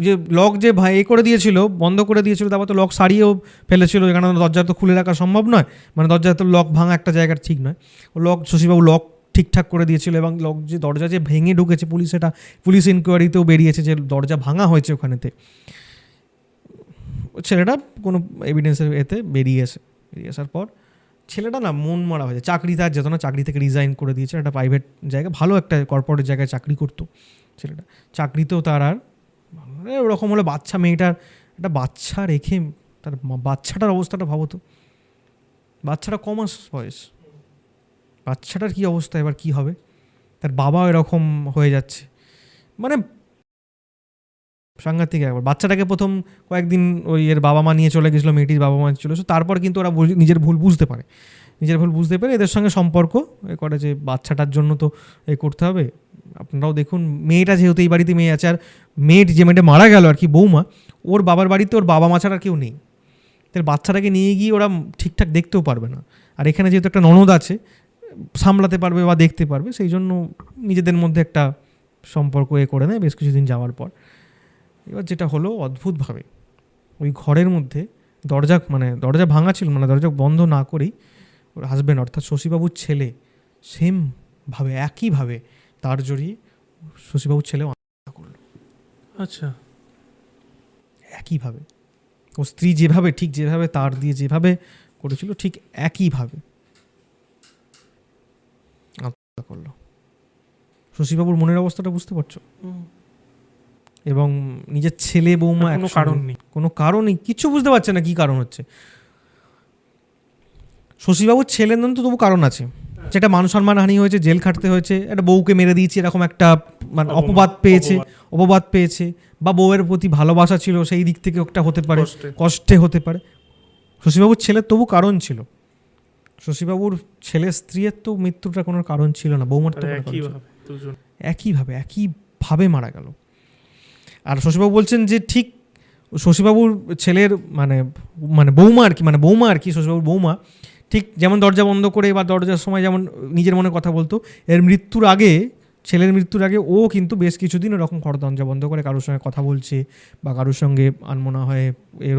যে লক যে করে দিয়েছিল, বন্ধ করে দিয়েছিল, তারপর তো লক সারিয়েও ফেলেছিল, এখানে দরজা তো খুলে রাখা সম্ভব নয়, মানে দরজা তো লক ভাঙা একটা জায়গার ঠিক নয়, ও লক শশীবাবু লক ঠিকঠাক করে দিয়েছিল এবং লক যে দরজা যে ভেঙে ঢুকেছে সেটা পুলিশ ইনকোয়ারিতেও বেরিয়েছে যে দরজা ভাঙা হয়েছে ওখানেতে, ছেলেটা কোনো এভিডেন্সের এতে বেরিয়ে আসার পর ছেলেটা না মন মারা হয়েছে, চাকরি তার যেত না, চাকরি থেকে রিজাইন করে দিয়েছে, একটা প্রাইভেট জায়গায় ভালো একটা কর্পোরেট জায়গায় চাকরি করতো ছেলেটা, চাকরিতেও তার আর ওরকম হলে বাচ্চা মেয়েটার একটা বাচ্চা রেখে তার বাচ্চাটার অবস্থাটা ভাবো তো, বাচ্চাটা কমাস বয়স, বাচ্চাটার কী অবস্থা, এবার কি হবে, তার বাবা এরকম হয়ে যাচ্ছে, মানে সাংঘাতিক একবার। বাচ্চাটাকে প্রথম কয়েকদিন ওই এর বাবা মা নিয়ে চলে গেছিলো, মেয়েটির বাবা মা চলে এসেছিলো, তারপর কিন্তু ওরা নিজের ভুল বুঝতে পারে, এদের সঙ্গে সম্পর্ক করে যে বাচ্চাটার জন্য তো করতে হবে। আপনারাও দেখুন, মেয়েটা যেহেতু এই বাড়িতে মেয়ে আছে, আর যে মেয়েটা মারা গেল আর কি, বৌমা, ওর বাবার বাড়িতে ওর বাবা মা ছাড়া কেউ নেই, তার বাচ্চাটাকে নিয়ে গিয়ে ওরা ঠিকঠাক দেখতেও পারবে না, আর এখানে যেহেতু একটা ননদ আছে সামলাতে পারবে বা দেখতে পারবে, সেই জন্য নিজেদের মধ্যে একটা সম্পর্ক করে নেয় বেশ কিছুদিন যাওয়ার পর। এবার যেটা হলো, অদ্ভুতভাবে ওই ঘরের মধ্যে দরজা ভাঙা ছিল, মানে দরজা বন্ধ না করেই ওর হাজব্যান্ড অর্থাৎ শশীবাবুর ছেলে সেমভাবে একইভাবে তার জড়িয়ে শশীবাবুর ছেলেও আত্মহত্যা করলো। আচ্ছা, একইভাবে ও স্ত্রী যেভাবে তার দিয়ে যেভাবে করেছিল ঠিক একইভাবে আত্মহত্যা করলো। শশীবাবুর মনের অবস্থাটা বুঝতে পারছো? এবং নিজের ছেলে বৌমা কোনো কারণই কিছু বুঝতে পারছে না কি কারণ হচ্ছে। শশীবাবুর ছেলের তো তবু কারণ আছে, যেটা মান সম্মান হানি হয়েছে, জেল খাটতে হয়েছে, একটা বউকে মেরে দিয়েছে এরকম একটা মানে অপবাদ পেয়েছে, বা বউয়ের প্রতি ভালোবাসা ছিল সেই দিক থেকে একটা হতে পারে, কষ্টে হতে পারে। শশীবাবুর ছেলের তবু কারণ ছিল, শশীবাবুর ছেলের স্ত্রীর তো মৃত্যুটা কোনো কারণ ছিল না, বৌমার তো একইভাবে মারা গেল। আর শশীবাবু বলছেন যে ঠিক শশীবাবুর ছেলের মানে বৌমা আর কি শশীবাবুর বৌমা ঠিক যেমন দরজা বন্ধ করে বা দরজার সময় যেমন নিজের মনে কথা বলতো, ছেলের মৃত্যুর আগে ও কিন্তু বেশ কিছুদিন ওরকম দরজা বন্ধ করে কারোর সঙ্গে কথা বলছে বা কারোর সঙ্গে আনমনা হয়ে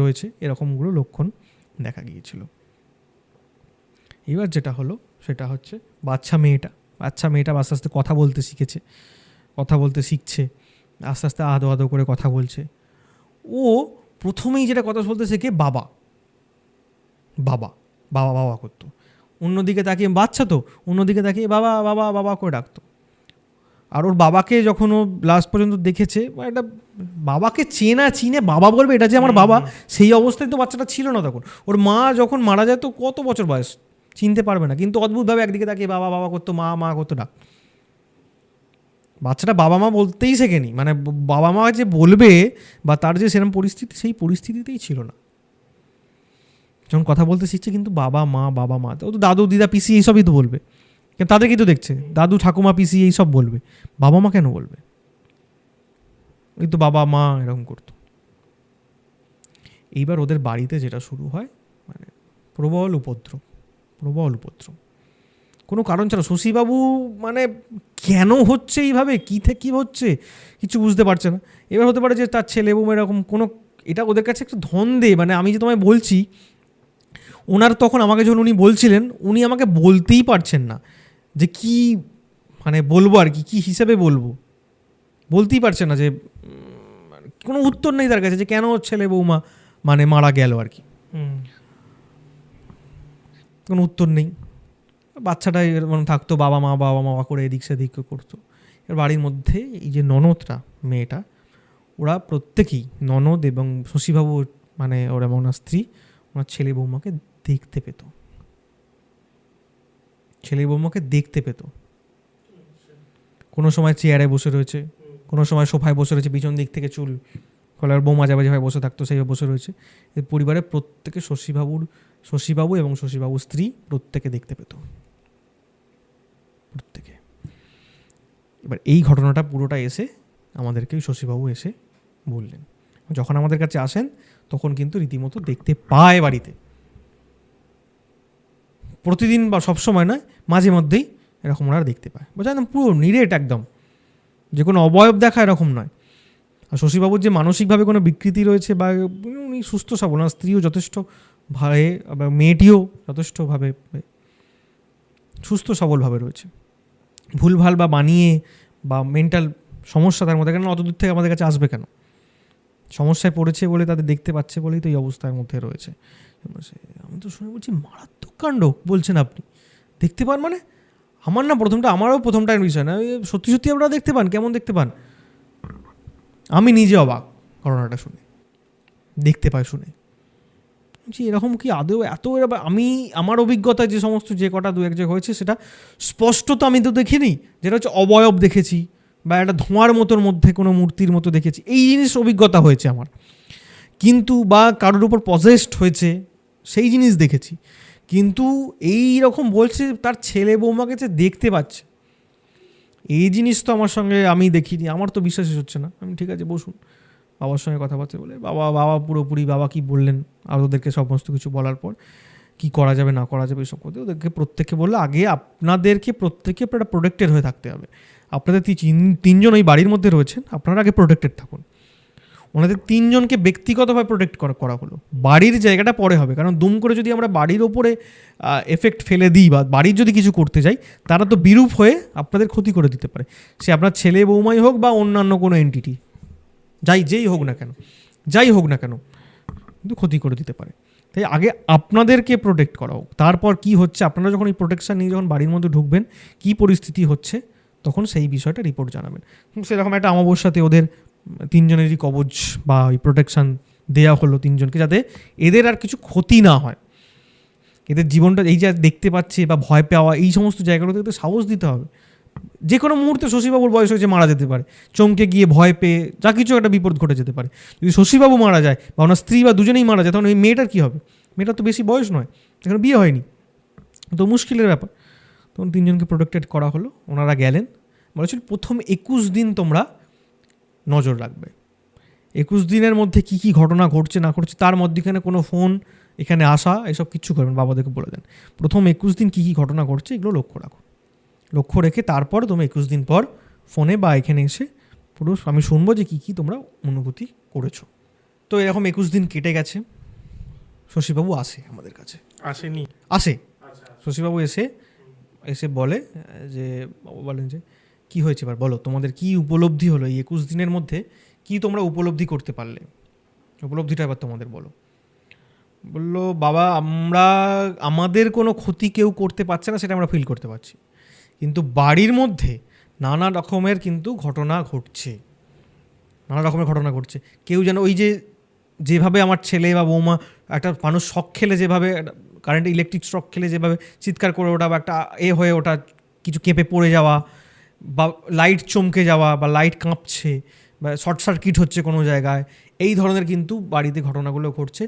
রয়েছে, এরকমগুলো লক্ষণ দেখা গিয়েছিল। এবার যেটা হলো সেটা হচ্ছে বাচ্চা মেয়েটা আস্তে আস্তে কথা বলতে শিখছে, আস্তে আস্তে আদো করে কথা বলছে। ও প্রথমেই যেটা কথা বলতে শেখে বাবা বাবা বাবা বাবা করতো, অন্যদিকে তাকিয়ে বাচ্চা তো অন্যদিকে তাকিয়ে বাবা বাবা বাবা করে ডাকতো। আর ওর বাবাকে যখন ও লাস্ট পর্যন্ত দেখেছে, একটা বাবাকে চিনে বাবা বলবে এটা যে আমার বাবা, সেই অবস্থায় তো বাচ্চাটা ছিল না তখন। ওর মা যখন মারা যায় তো কত বছর বয়স, চিনতে পারবে না, কিন্তু অদ্ভুতভাবে একদিকে তাকিয়ে বাবা বাবা করতো, মা করতো ডাক। বাচ্চাটা বাবা মা বলতেই শেখেনি, মানে বাবা মা যে বলবে বা তার যে সেরকম পরিস্থিতি, সেই পরিস্থিতিতেই ছিল না। যখন কথা বলতে শিখছে কিন্তু বাবা মা ও তো দাদু দিদা পিসি এইসবই তো বলবে, কিন্তু তাদেরকেই তো দেখছে, দাদু ঠাকুমা পিসি এইসব বলবে, বাবা মা কেন বলবে? ওই তো বাবা মা এরকম করতো। এইবার ওদের বাড়িতে যেটা শুরু হয়, মানে প্রবল উপদ্রব, কোনো কারণ ছাড়া। শশীবাবু মানে কেন হচ্ছে এইভাবে, কী হচ্ছে কিছু বুঝতে পারছে না। এবার হতে পারে যে তার ছেলে বউ এরকম কোনো, এটা ওদের কাছে একটা ধন্দে, মানে আমি যে তোমায় বলছি, ওনার তখন আমাকে যখন উনি বলছিলেন, উনি আমাকে বলতেই পারছেন না যে কি মানে বলবো আর কি হিসেবে বলতেই পারছেন না, যে কোনো উত্তর নেই তার কাছে যে কেন ছেলে বৌমা মানে মারা গেল আর কি, কোনো উত্তর নেই। বাচ্চাটাই মানে থাকতো বাবা মা করে এদিক সেদিক করতো। এর বাড়ির মধ্যে এই যে ননদটা মেয়েটা, ওরা প্রত্যেকেই ননদ এবং শশীবাবু মানে ওরা ওনার স্ত্রী ওনার ছেলে বৌমাকে দেখতে পেত, ছেলে বৌমাকে দেখতে পেত। কোনো সময় চেয়ারে বসে রয়েছে, কোনো সময় সোফায় বসে রয়েছে, পিছন দিক থেকে চুল কলার বৌমা যাবে যেভাবে বসে থাকতো সেইভাবে বসে রয়েছে। পরিবারের প্রত্যেকে শশীবাবু এবং শশীবাবুর স্ত্রী প্রত্যেকে দেখতে পেত, প্রত্যেকে। এবার এই ঘটনাটা পুরোটা এসে আমাদেরকে শশীবাবু এসে বললেন। যখন আমাদের কাছে আসেন তখন কিন্তু রীতিমতো দেখতে পায় বাড়িতে, প্রতিদিন বা সবসময় নয়, মাঝে মধ্যেই এরকম ওরা দেখতে পায়। বোঝা একদম পুরো নিরেট, একদম যে কোনো অবয়ব দেখা এরকম নয়। আর শশীবাবুর যে মানসিকভাবে কোনো বিকৃতি রয়েছে বা উনি সুস্থ সবল, ওনার স্ত্রীও যথেষ্ট ভাবে, মেয়েটিও যথেষ্টভাবে সুস্থ সবলভাবে রয়েছে। ভুলভাল বা বানিয়ে বা মেন্টাল সমস্যা তার মধ্যে, কেন অত দূর থেকে আমাদের কাছে আসবে কেন? সমস্যায় পড়েছে বলে, তাদের দেখতে পাচ্ছে বলেই তো এই অবস্থার মধ্যে রয়েছে। আমি তো শুনে বলছি মারাত্মক কাণ্ড বলছেন আপনি, দেখতে পান মানে? আমারও প্রথমটা বিষয় না, সত্যি সত্যি আপনারা দেখতে পান? কেমন দেখতে পান? আমি নিজে অবাক ঘটনাটা শুনে, দেখতে পাই শুনে যে এরকম কি আদৌ এত। আমি আমার অভিজ্ঞতায় যে সমস্ত যে কটা দু এক জায়গায় হয়েছে সেটা স্পষ্ট তো আমি তো দেখিনি, যেটা হচ্ছে অবয়ব দেখেছি বা একটা ধোঁয়ার মতোর মধ্যে কোনো মূর্তির মতো দেখেছি, এই জিনিস অভিজ্ঞতা হয়েছে আমার। কিন্তু বা কারোর উপর পজেসড হয়েছে সেই জিনিস দেখেছি, কিন্তু এই রকম বলছে তার ছেলে বৌমাকে যে দেখতে পাচ্ছে, এই জিনিস তো আমার সঙ্গে আমি দেখিনি, আমার তো বিশ্বাসই হচ্ছে না। আমি ঠিক আছে বসুন, বাবার সঙ্গে কথাবার্তা বলে বাবা পুরোপুরি বাবা কি বললেন, আর ওদেরকে সমস্ত কিছু বলার পর কি করা যাবে না করা যাবে এসব করতে ওদেরকে প্রত্যেককে বললে, আগে আপনাদেরকে প্রত্যেকে আপনারা প্রোটেক্টেড হয়ে থাকতে হবে। আপনাদের তিনজন ওই বাড়ির মধ্যে রয়েছেন, আপনারা আগে প্রোটেক্টেড থাকুন। ওনাদের তিনজনকে ব্যক্তিগতভাবে প্রোটেক্ট করা হলো, বাড়ির জায়গাটা পরে হবে। কারণ দুম করে যদি আমরা বাড়ির ওপরে এফেক্ট ফেলে দিই বা বাড়ির যদি কিছু করতে যাই, তারা তো বিরূপ হয়ে আপনাদের ক্ষতি করে দিতে পারে। সে আপনার ছেলে বৌমাই হোক বা অন্যান্য কোনো এন্টিটি, যেই হোক না কেন কিন্তু ক্ষতি করে দিতে পারে। তাই আগে আপনাদেরকে প্রোটেক্ট করা হোক, তারপর কি হচ্ছে আপনারা যখন এই প্রোটেকশান নিয়ে যখন বাড়ির মধ্যে ঢুকবেন, কি পরিস্থিতি হচ্ছে তখন সেই বিষয়টা রিপোর্ট জানাবেন। সেরকম একটা অমাবস্যাতে ওদের তিনজনেরই কবচ বা ওই প্রোটেকশান দেওয়া হলো তিনজনকে, যাতে এদের আর কিছু ক্ষতি না হয়, এদের জীবনটা এই যে দেখতে পাচ্ছে বা ভয় পাওয়া এই সমস্ত জায়গাগুলোতে এদের সাহস দিতে হবে। যে কোনো মুহূর্তে শশীবাবুর বয়স হয়েছে, মারা যেতে পারে, চমকে গিয়ে ভয় পেয়ে যা কিছু একটা বিপদ ঘটে যেতে পারে। যদি শশীবাবু মারা যায় বা ওনার স্ত্রী বা দুজনেই মারা যায়, তখন ওই মেয়েটার কী হবে? মেয়েটার তো বেশি বয়স নয়, এখানে বিয়ে হয়নি, তো মুশকিলের ব্যাপার। তখন তিনজনকে প্রোটেক্টেড করা হলো। ওনারা গেলেন, বলেছিল প্রথম 21 দিন তোমরা নজর রাখবে। 21 দিনের মধ্যে কি কি ঘটনা ঘটছে না ঘটছে, তার মধ্যেখানে কোনো ফোন এখানে আসা এসব কিচ্ছু করবেন, বাবাদেরকে বলে দেন প্রথম 21 দিন কী কী ঘটনা ঘটছে এগুলো লক্ষ্য রাখো। লক্ষ্য রেখে তারপর তুমি 21 দিন পর ফোনে বা এখানে এসে পুরো আমি শুনবো যে কী কী তোমরা অনুভূতি করেছো। তো এরকম 21 দিন কেটে গেছে, শশীবাবু আসে আমাদের কাছে, আসে শশীবাবু এসে বলে যে, বাবু বলেন যে কী হয়েছে এবার বলো, তোমাদের কি উপলব্ধি হলো এই 21 দিনের মধ্যে, কি তোমরা উপলব্ধি করতে পারলে, উপলব্ধিটা এবার তোমাদের বলো। বললো বাবা, আমাদের কোনো ক্ষতি কেউ করতে পারছে না, সেটা আমরা ফিল করতে পারছি, কিন্তু বাড়ির মধ্যে নানা রকমের কিন্তু ঘটনা ঘটছে, কেউ যেন ওই যেভাবে আমার ছেলে বা বৌমা, একটা মানুষ শক খেলে যেভাবে কারেন্ট ইলেকট্রিক শক খেলে যেভাবে চিৎকার করে ওঠা বা একটা হয়ে ওঠা, কিছু কেঁপে পড়ে যাওয়া বা লাইট চমকে যাওয়া বা লাইট কাঁপছে বা শর্ট সার্কিট হচ্ছে কোনো জায়গায়, এই ধরনের কিন্তু বাড়িতে ঘটনাগুলো ঘটছে।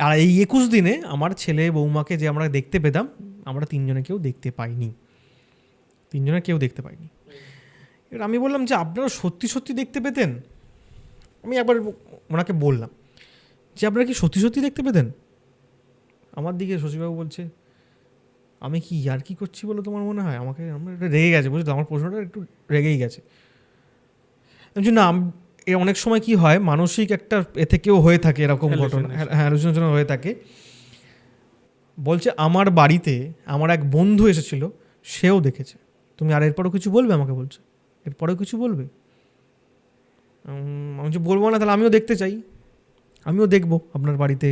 আর এই 21 দিনে আমার ছেলে বৌমাকে যে আমরা দেখতে পেতাম, আমরা তিনজনে কেউ দেখতে পাইনি। এবার আমি বললাম যে আপনারা সত্যি সত্যি দেখতে পেতেন? আমি একবার ওনাকে বললাম যে আপনারা কি সত্যি সত্যি দেখতে পেতেন? আমার দিকে শশীবাবু বলছে, আমি কি আর কি করছি বলে তোমার মনে হয়? আমার এটা রেগে গেছে, বুঝলো, আমার প্রশ্নটা একটু রেগেই গেছে। না, অনেক সময় কি হয়, মানসিক একটা থেকেও হয়ে থাকে এরকম ঘটনা, হ্যালুসিনেশন হয়ে থাকে। বলছে আমার বাড়িতে আমার এক বন্ধু এসেছিল, সেও দেখেছে। তুমি আর এরপরও কিছু বলবে? আমাকে বলছে এরপরেও কিছু বলবে? আমি যে বলবো না, তাহলে আমিও দেখতে চাই, আমিও দেখবো আপনার বাড়িতে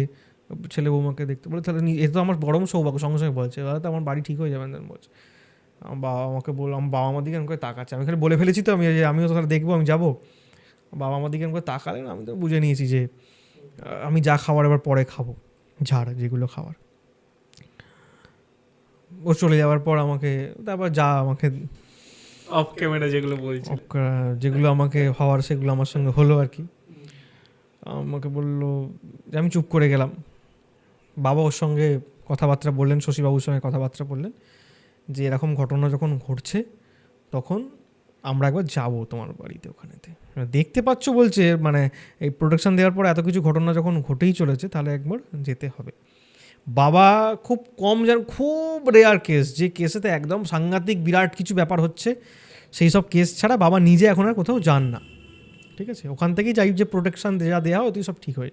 ছেলে বৌমাকে দেখতে। বলে তাহলে এ তো আমার বড় সৌভাগ্য। সঙ্গে সঙ্গে বলছে দাদা তো আমার বাড়ি ঠিক হয়ে যাবেন। বলছে আমার বাবা আমাকে আমার দিকে আমি করে তাকাচ্ছে, আমি খালি বলে ফেলেছি তো, আমিও তো তাহলে দেখবো, আমি যাবো। বাবা আমার দিকে আমাকে তাকালেন, আমি তো বুঝে নিয়েছি যে আমি যা খাবার এবার পরে খাবো, ঝাড় যেগুলো খাবার। ও চলে যাওয়ার পর আমাকে তারপর যা আমাকে অফ ক্যামেরা যেগুলো বলছি, যেগুলো আমাকে হওয়ার সেগুলো আমার সঙ্গে হলো আর কি। আমাকে বললো যে আমি চুপ করে গেলাম। বাবা ওর সঙ্গে কথাবার্তা বললেন, শশীবাবুর সঙ্গে কথাবার্তা বললেন যে এরকম ঘটনা যখন ঘটছে তখন আমরা একবার যাবো তোমার বাড়িতে, ওখানেতে দেখতে পাচ্ছ বলছে, মানে এই প্রোটেকশন দেওয়ার পর এত কিছু ঘটনা যখন ঘটেই চলেছে তাহলে একবার যেতে হবে। বাবা খুব কম যান, খুব রেয়ার কেস, যে কেসেতে একদম সাংঘাতিক বিরাট কিছু ব্যাপার হচ্ছে সেই সব কেস ছাড়া বাবা নিজে এখন আর কোথাও যান না, ঠিক আছে? ওখান থেকেই যাই যে প্রোটেকশান যা দেওয়া হয় সব ঠিক হয়।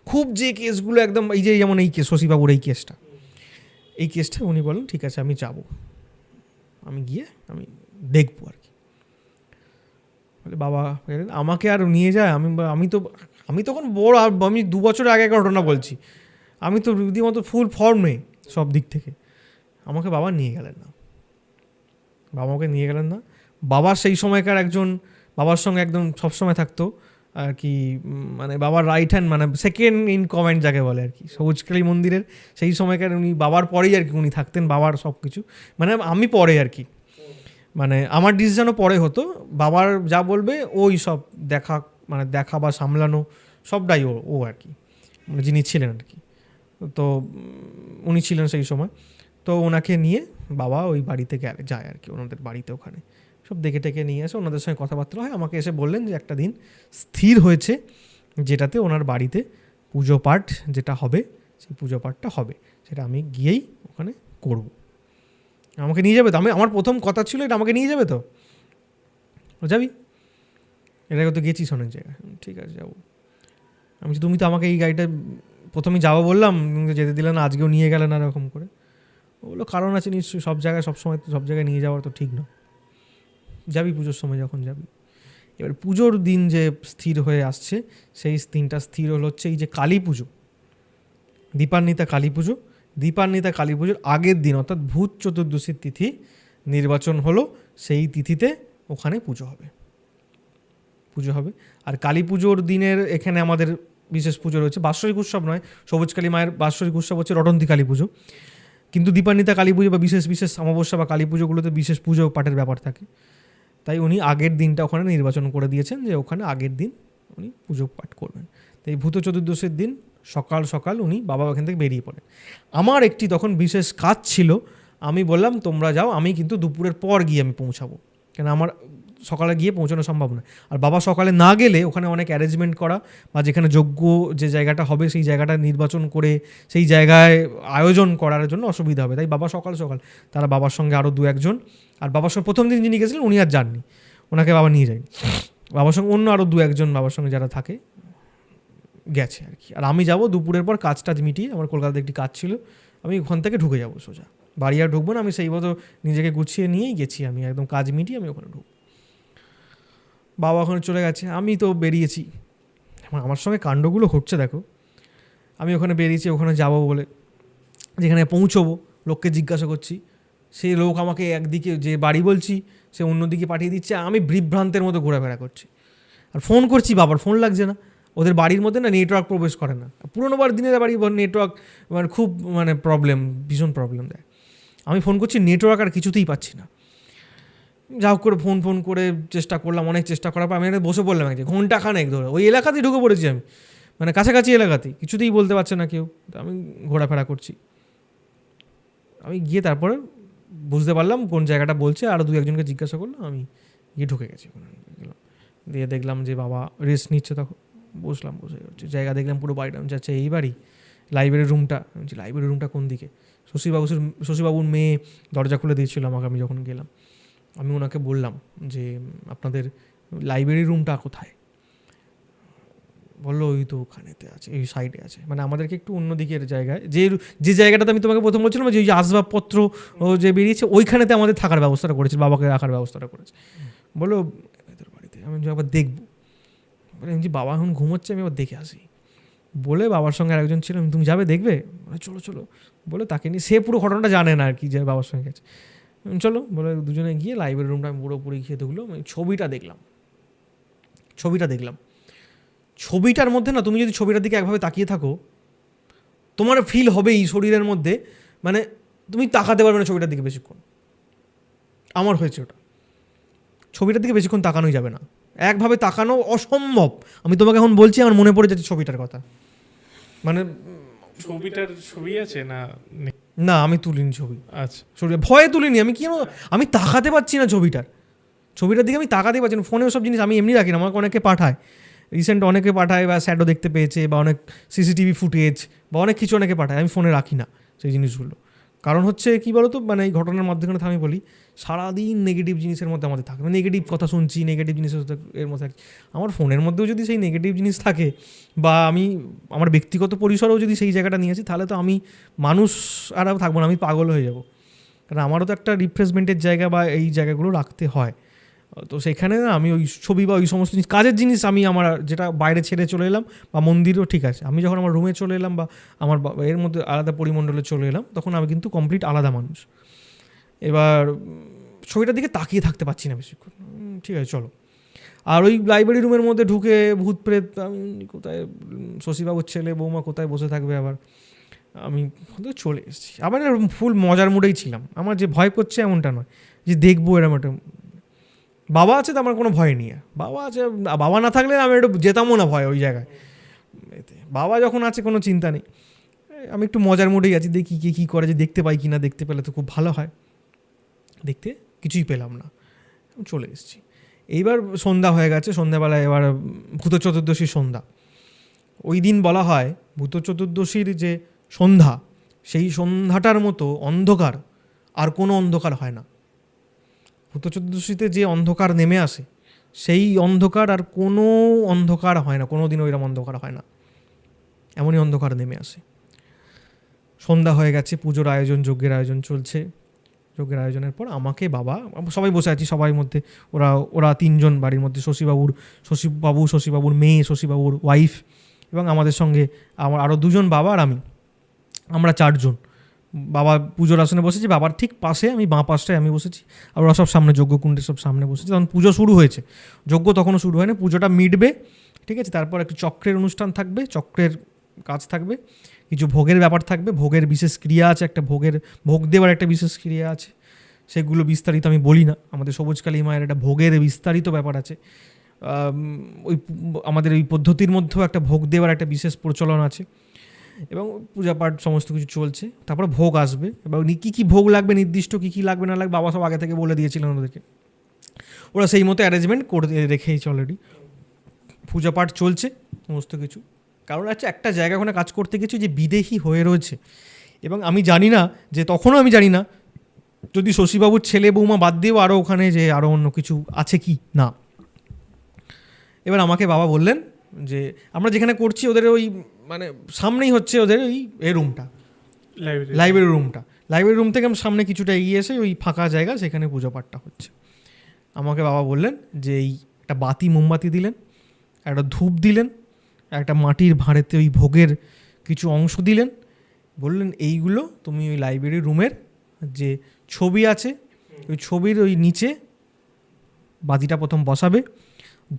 খুব যে কেসগুলো একদম এই যে যেমন এই কেস শশীবাবুর এই কেসটা উনি বলেন ঠিক আছে আমি যাব, আমি গিয়ে আমি দেখবো আর কি। বলে বাবা আমাকে আর নিয়ে যায়, আমি তখন বড়, আমি 2 বছর আগে ঘটনা বলছি, আমি তো রীতিমতো ফুল ফর্মে সব দিক থেকে। আমাকে বাবা নিয়ে গেলেন না, বাবাকে নিয়ে গেলেন না। বাবা সেই সময়কার একজন, বাবার সঙ্গে একদম সবসময় থাকতো আর কি, মানে বাবার রাইট হ্যান্ড, মানে সেকেন্ড ইন কমেন্ট যাকে বলে আর কি, সবুজকালী মন্দিরের সেই সময়কার উনি বাবার পরেই আর কি উনি থাকতেন, বাবার সব কিছু, মানে আমি পরে আর কি, মানে আমার ডিসিশনও পরে হতো, বাবার যা বলবে ওই সব দেখা বা সামলানো সবটাই ও আর কি, মানে যিনি ছিলেন আর কি। তো উনি ছিলেন সেই সময়, তো ওনাকে নিয়ে বাবা ওই বাড়িতে যায় আর কি, ওনাদের বাড়িতে ওখানে সব দেখে টেকে নিয়ে আসে, ওনাদের সঙ্গে কথাবার্তা হয়। আমাকে এসে বললেন যে একটা দিন স্থির হয়েছে যেটাতে ওনার বাড়িতে পুজো পাঠ যেটা হবে, সেই পুজো পাঠটা হবে, সেটা আমি গিয়েই ওখানে করব। আমাকে নিয়ে যাবে তো? আমার প্রথম কথা ছিল এটা, আমাকে নিয়ে যাবে তো? যাবি, এটাকে তো গেছিস অনেক জায়গায়, ঠিক আছে যাবো। তুমি তো আমাকে এই গাড়িটা প্রথমে যাবো বললাম, যেতে দিলে না, আজকেও নিয়ে গেলে না এরকম করে। ওগুলো কারণ আছে নিশ্চয়ই, সব জায়গায় সবসময় সব জায়গায় নিয়ে যাওয়ার তো ঠিক না, যাবি পুজোর সময় যখন যাবি। এবার পুজোর দিন যে স্থির হয়ে আসছে, সেই দিনটা স্থির হচ্ছে এই যে কালী পুজো, দীপান্বিতা কালী পুজো। দীপান্বিতা কালী পুজোর আগের দিন অর্থাৎ ভূত চতুর্দশীর তিথি নির্বাচন হলো, সেই তিথিতে ওখানে পুজো হবে। আর কালী পুজোর দিনের এখানে আমাদের বিশেষ পুজো রয়েছে, বাৎসরিক উৎসব নয়, সবুজকালী মায়ের বাৎসরিক উৎসব হচ্ছে রটন্তী কালী পুজো, কিন্তু দীপান্বিতা কালী পুজো বা বিশেষ অমাবস্যা বা কালী পুজোগুলোতে বিশেষ পুজো পাঠের ব্যাপার থাকে। তাই উনি আগের দিনটা ওখানে নির্বাচন করে দিয়েছেন যে ওখানে আগের দিন উনি পুজো পাঠ করবেন। তাই ভূত চতুর্দশীর দিন সকাল সকাল উনি বাবা ওখান থেকে বেরিয়ে পড়েন। আমার একটি তখন বিশেষ কাজ ছিল, আমি বললাম তোমরা যাও, আমি কিন্তু দুপুরের পর গিয়ে আমি পৌঁছাবো, কেন আমার সকালে গিয়ে পৌঁছানো সম্ভব নয়। আর বাবা সকালে না গেলে ওখানে অনেক অ্যারেঞ্জমেন্ট করা বা যেখানে যোগ্য যে জায়গাটা হবে সেই জায়গাটা নির্বাচন করে সেই জায়গায় আয়োজন করার জন্য অসুবিধা হবে। তাই বাবা সকাল তারা বাবার সঙ্গে আরও 2-1 জন, আর বাবার সঙ্গে প্রথম দিন যিনি গেছিলেন উনি আর যাননি, ওনাকে বাবা নিয়ে যায়নি, বাবার সঙ্গে অন্য আরও 2-1 জন বাবার সঙ্গে যারা থাকে গেছে আর কি। আর আমি যাব দুপুরের পর কাজ টাজ মিটিয়ে, আমার কলকাতাতে একটি কাজ ছিল, আমি ওখান থেকে ঢুকে যাবো সোজা, বাড়ি আর ঢুকবো না, আমি সেই মতো নিজেকে গুছিয়ে নিয়েই গেছি, আমি একদম কাজ মিটিয়ে আমি ওখানে ঢুকবো। বাবা ওখানে চলে গেছে, আমি তো বেরিয়েছি, আমার সঙ্গে কাণ্ডগুলো ঘটছে দেখো। আমি ওখানে বেরিয়েছি, ওখানে যাবো বলে যেখানে পৌঁছবো লোককে জিজ্ঞাসা করছি, সেই লোক আমাকে একদিকে যে বাড়ি বলছি সে অন্যদিকে পাঠিয়ে দিচ্ছে, আমি বিভ্রান্তের মতো ঘোরাফেরা করছি। আর ফোন করছি, বাবার ফোন লাগছে না, ওদের বাড়ির মধ্যে না নেটওয়ার্ক প্রবেশ করে না, পুরোনোবার দিনের বাড়ি নেটওয়ার্ক মানে খুব মানে ভীষণ প্রবলেম দেয়। আমি ফোন করছি, নেটওয়ার্ক আর কিছুতেই পাচ্ছি না। যা হোক করে ফোন করে চেষ্টা করলাম, অনেক চেষ্টা করার পর আমি বসে পড়লাম এক জায়গায়, ঘন্টাখানেক ধরে ওই এলাকাতেই ঢুকে পড়েছি আমি, মানে কাছাকাছি এলাকাতেই, কিছুতেই বলতে পারছে না কেউ, আমি ঘোরাফেরা করছি। আমি গিয়ে তারপরে বুঝতে পারলাম কোন জায়গাটা বলছে, আরও 2-1 জনকে জিজ্ঞাসা করলাম, আমি গিয়ে ঢুকে গেছি ওখানে। দিয়ে দেখলাম যে বাবা রেস্ট নিচ্ছে, তখন বসে হচ্ছে জায়গা, দেখলাম পুরো বাড়িটা যাচ্ছে এই বাড়ি, লাইব্রেরি রুমটা, লাইব্রেরি রুমটা কোন দিকে, শশীবাবুর মেয়ে দরজা খুলে দিয়েছিল আমাকে, আমি যখন গেলাম আমি ওনাকে বললাম যে আপনাদের লাইব্রেরি রুমটা কোথায়, বললো ওই তো ওখানেতে আছে, এই সাইডে আছে, মানে আমাদেরকে একটু অন্য দিকের জায়গায়, যে জায়গাটাতে আমি তোমাকে প্রথম বলছিলাম যে ওই আসবাবপত্র যে বেরিয়েছে ওইখানেতে আমাদের থাকার ব্যবস্থাটা করেছে, বাবাকে রাখার ব্যবস্থাটা করেছে। বললো এদের বাড়িতে, আমি একবার দেখবো, বলে বাবা এখন ঘুমোচ্ছে, আমি এবার দেখে আসি বলে বাবার সঙ্গে আরেকজন ছিল, তুমি যাবে দেখবে, চলো বলে তাকে নিয়ে, সে পুরো ঘটনাটা জানে না আর কি যে বাবার সঙ্গে গেছে, চলো বলে দুজনে গিয়ে লাইব্রেরি রুমটা আমি পুরোপুরি গিয়ে দেখলাম, আমি ছবিটা দেখলাম, ছবিটা দেখলাম, ছবিটার মধ্যে না তুমি যদি ছবিটার দিকে একভাবে তাকিয়ে থাকো তোমার ফিল হবেই শরীরের মধ্যে, মানে তুমি তাকাতে পারবে না ছবিটার দিকে বেশিক্ষণ। আমার হয়েছে ওটা, ছবিটার দিকে বেশিক্ষণ তাকানোই যাবে না, একভাবে তাকানো অসম্ভব। আমি তোমাকে এখন বলছি আমার মনে পড়ে যাচ্ছে ছবিটার কথা, মানে ছবিটার ছবি আছে না নেই? না আমি তুলিনি ছবি, আচ্ছা, ছবি ভয়ে তুলিনি আমি, কেন আমি তাকাতে পারছি না ছবিটার দিকে আমি তাকাতে পারছি না। ফোনে ওসব জিনিস আমি এমনি রাখি না, আমাকে অনেকে পাঠায়, রিসেন্ট অনেকে পাঠায়, বা শ্যাডো দেখতে পেয়েছে, বা অনেক সিসিটিভি ফুটেজ বা অনেক কিছু অনেকে পাঠায়, আমি ফোনে রাখি না সেই জিনিসগুলো। কারণ হচ্ছে কী বলো তো, মানে এই ঘটনার মাধ্যমে আমি বলি সারাদিন নেগেটিভ জিনিসের মধ্যে আমাদের থাকে, নেগেটিভ কথা শুনছি, নেগেটিভ জিনিসের এর মধ্যে থাকছি। আমার ফোনের মধ্যেও যদি সেই নেগেটিভ জিনিস থাকে, বা আমি আমার ব্যক্তিগত পরিসরেও যদি সেই জায়গাটা নিয়েছি, তাহলে তো আমি মানুষ আর থাকবো না, আমি পাগল হয়ে যাব। কারণ আমারও তো একটা রিফ্রেশমেন্টের জায়গা বা এই জায়গাগুলো রাখতে হয়। তো সেখানে না আমি ওই ছবি বা ওই সমস্ত জিনিস, কাজের জিনিস আমি আমার যেটা বাইরে ছেড়ে চলে এলাম, বা মন্দিরও ঠিক আছে, আমি যখন আমার রুমে চলে এলাম বা আমার এর মধ্যে আলাদা পরিমণ্ডলে চলে এলাম, তখন আমি কিন্তু কমপ্লিট আলাদা মানুষ। এবার ছবিটার দিকে তাকিয়ে থাকতে পারছি না বেশিক্ষণ, ঠিক আছে চলো। আর ওই লাইব্রেরি রুমের মধ্যে ঢুকে ভূত প্রেত, আমি কোথায় শশীবাবুর ছেলে বৌমা কোথায় বসে থাকবে, আবার আমি চলে এসেছি। আবার ফুল মজার মুডেই ছিলাম, আমার যে ভয় করছে এমনটা নয় যে দেখবো এরকম একটা। বাবা আছে তো আমার কোনো ভয় নেই, বাবা আছে, বাবা না থাকলে আমি একটু যেতামও না ভয় ওই জায়গায়। বাবা যখন আছে কোনো চিন্তা নেই, আমি একটু মজার মুডেই আছি, দেখি কে কী করে, যে দেখতে পাই কি না, দেখতে পেলে তো খুব ভালো হয়। দেখতে কিছুই পেলাম না, চলে এসেছি। এইবার সন্ধ্যা হয়ে গেছে, সন্ধ্যাবেলায় এবার ভূত চতুর্দশীর সন্ধ্যা। ওই দিন বলা হয় ভূত চতুর্দশীর যে সন্ধ্যা, সেই সন্ধ্যাটার মতো অন্ধকার আর কোনো অন্ধকার হয় না। ভূত চতুর্দশীতে যে অন্ধকার নেমে আসে, সেই অন্ধকার আর কোনো অন্ধকার হয় না, কোনো দিন ওইরকম অন্ধকার হয় না, এমনই অন্ধকার নেমে আসে। সন্ধ্যা হয়ে গেছে, পুজোর আয়োজন, যজ্ঞের আয়োজন চলছে। যজ্ঞের আয়োজনের পর আমাকে বাবা, সবাই বসে আছি, সবাই মধ্যে ওরা তিনজন বাড়ির মধ্যে, শশীবাবুর মেয়ে, শশীবাবুর ওয়াইফ, এবং আমাদের সঙ্গে আমার আরও দুজন বাবা আর আমি, আমরা চারজন। বাবা পুজোর আসনে বসেছি, বাবার ঠিক পাশে আমি, বাঁ পাশটায় আমি বসেছি, আর ওরা সব সামনে যজ্ঞকুণ্ডে সব সামনে বসেছি। তখন পুজো শুরু হয়েছে, যজ্ঞ তখনও শুরু হয়নি, পুজোটা মিটবে, ঠিক আছে। তারপর একটু চক্রের অনুষ্ঠান থাকবে, চক্রের কাজ থাকবে, কিছু ভোগের ব্যাপার থাকবে, ভোগের বিশেষ ক্রিয়া আছে, একটা ভোগ দেওয়ার একটা বিশেষ ক্রিয়া আছে, সেগুলো বিস্তারিত আমি বলি না। আমাদের সবুজকালী মায়ের একটা ভোগের বিস্তারিত ব্যাপার আছে, ওই আমাদের ওই পদ্ধতির মধ্যেও একটা ভোগ দেওয়ার একটা বিশেষ প্রচলন আছে, এবং পূজা পাঠ সমস্ত কিছু চলছে। তারপরে ভোগ আসবে, এবং কী কী ভোগ লাগবে, নির্দিষ্ট কী কী লাগবে না লাগবে, বাবা সব আগে থেকে বলে দিয়েছিলেন ওদেরকে, ওরা সেই মতো অ্যারেঞ্জমেন্ট করে রেখেইছে অলরেডি। পূজা পাঠ চলছে সমস্ত কিছু। কারণ আছে একটা জায়গা ওখানে কাজ করতে গেছি যে বিদেশি হয়ে রয়েছে, এবং আমি জানি না যে, তখনও আমি জানি না যদি শশীবাবুর ছেলে বৌমা বাদ দিয়েও আরও ওখানে যে আরও অন্য কিছু আছে কি না। এবার আমাকে বাবা বললেন যে আমরা যেখানে করছি ওদের ওই মানে সামনেই হচ্ছে ওদের ওই রুমটা, লাইব্রেরি রুম থেকে আমি সামনে কিছুটা এগিয়ে এসে ওই ফাঁকা জায়গা, সেখানে পুজো পাঠটা হচ্ছে। আমাকে বাবা বললেন যে এই একটা বাতি মোমবাতি দিলেন, একটা ধূপ দিলেন, একটা মাটির ভাঁড়েতে ওই ভোগের কিছু অংশ দিলেন, বললেন এইগুলো তুমি ওই লাইব্রেরি রুমের যে ছবি আছে ওই ছবির ওই নিচে বাতিটা প্রথম বসাবে,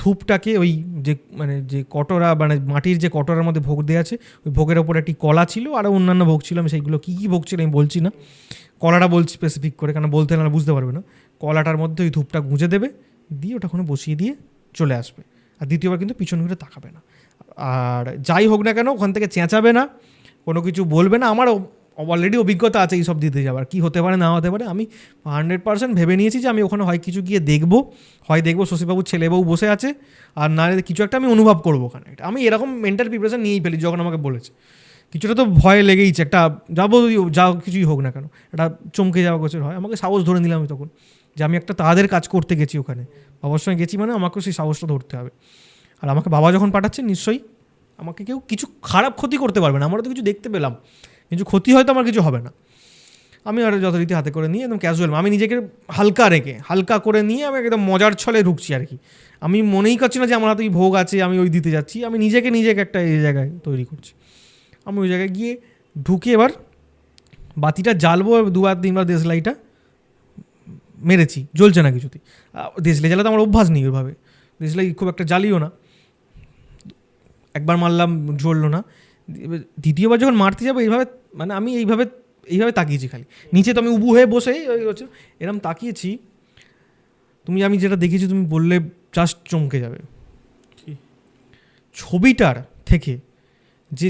ধূপটাকে ওই যে মানে যে কটরা মানে মাটির যে কটরার মধ্যে ভোগ দেওয়া আছে ওই ভোগের ওপর একটি কলা ছিল, আরও অন্যান্য ভোগ ছিল, আমি সেইগুলো কী কী ভোগ ছিল আমি বলছি না, কলাটা বলছি স্পেসিফিক করে, কারণ বলতে না বুঝতে পারবে না। কলাটার মধ্যে ওই ধূপটা গুঁজে দেবে, দিয়ে ওটা ওখানে বসিয়ে দিয়ে চলে আসবে, আর দ্বিতীয়বার কিন্তু পিছন ঘুরে তাকাবে না। আর যাই হোক না কেন ওখান থেকে চেঁচাবে না, কোনো কিছু বলবে না। আমার অলরেডি অভিজ্ঞতা আছে এইসব দিতে যাওয়ার, কী হতে পারে না হতে পারে। আমি 100% ভেবে নিয়েছি যে আমি ওখানে হয় কিছু গিয়ে দেখবো, হয় দেখবো শশীবাবুর ছেলে বউ বসে আছে, আর না কিছু একটা আমি অনুভব করবো ওখানে। আমি এরকম মেন্টাল প্রিপারেশন নিয়েই ফেলি যখন আমাকে বলেছে। কিছুটা তো ভয় লেগেইছে, একটা যাবো যা কিছুই হোক না কেন একটা চমকে যাওয়া গোচর হয়। আমাকে সাহস ধরে নিলাম আমি তখন যে আমি একটা তাদের কাজ করতে গেছি ওখানে, অবশ্যই গেছি মানে আমাকেও সেই সাহসটা ধরতে হবে। আর আমাকে বাবা যখন পাঠাচ্ছেন নিশ্চয়ই আমাকে কেউ কিছু খারাপ ক্ষতি করতে পারবে না। আমরা তো কিছু দেখতে পেলাম, কিছু ক্ষতি হয়তো আমার কিছু হবে না। আমি আর যথারীতি হাতে করে নিয়ে একদম ক্যাজুয়াল, আমি নিজেকে হালকা করে নিয়ে আমি একদম মজার ছলে ঢুকছি আর কি। আমি মনেই করছি না যে আমার হাতে ভোগ আছে আমি ওই দিতে যাচ্ছি, আমি নিজেকে একটা এই জায়গায় তৈরি করছি। আমি ওই জায়গায় গিয়ে ঢুকে এবার বাতিটা জ্বালবো, 2-3 বার দেশলাইটা মেরেছি, জ্বলছে না কিছুতেই। দেশলাই জ্বালাতে আমার অভ্যাস নেই ওইভাবে, দেশলাই খুব একটা জ্বালিও না, একবার মারলাম জ্বললো না, দ্বিতীয়বার যখন মারতে যাবো এইভাবে মানে আমি এইভাবে তাকিয়েছি খালি নিচে, তো আমি উবু হয়ে বসে এরম তাকিয়েছি। আমি যেটা দেখেছি তুমি বললে জাস্ট চমকে যাবে। ছবিটার থেকে যে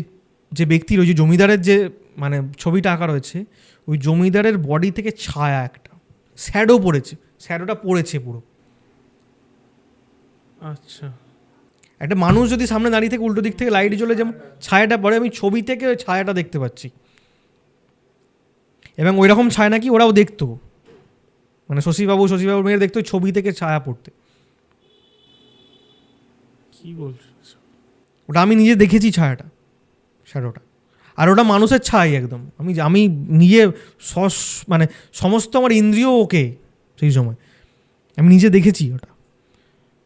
যে ব্যক্তির ওই যে জমিদারের যে মানে ছবিটা আঁকা রয়েছে, ওই জমিদারের বডি থেকে ছায়া একটা শ্যাডো পড়েছে, শ্যাডোটা পড়েছে পুরো। আচ্ছা, একটা মানুষ যদি সামনে দাঁড়িয়ে থেকে উল্টো দিক থেকে লাইট জ্বলে যেমন ছায়াটা পড়ে, আমি ছবি থেকে ওই ছায়াটা দেখতে পাচ্ছি। এবং ওই রকম ছায়া নাকি ওরাও দেখতো, মানে শশীবাবুর মেয়ের দেখতো ছবি থেকে ছায়া পড়তে। কি বলছো? ওটা আমি নিজে দেখেছি ছায়াটা, শ্যাডোটা। আর ওটা মানুষের ছাই একদম। আমি নিজে মানে সমস্ত আমার ইন্দ্রিয় ওকে সেই সময় আমি নিজে দেখেছি ওটা।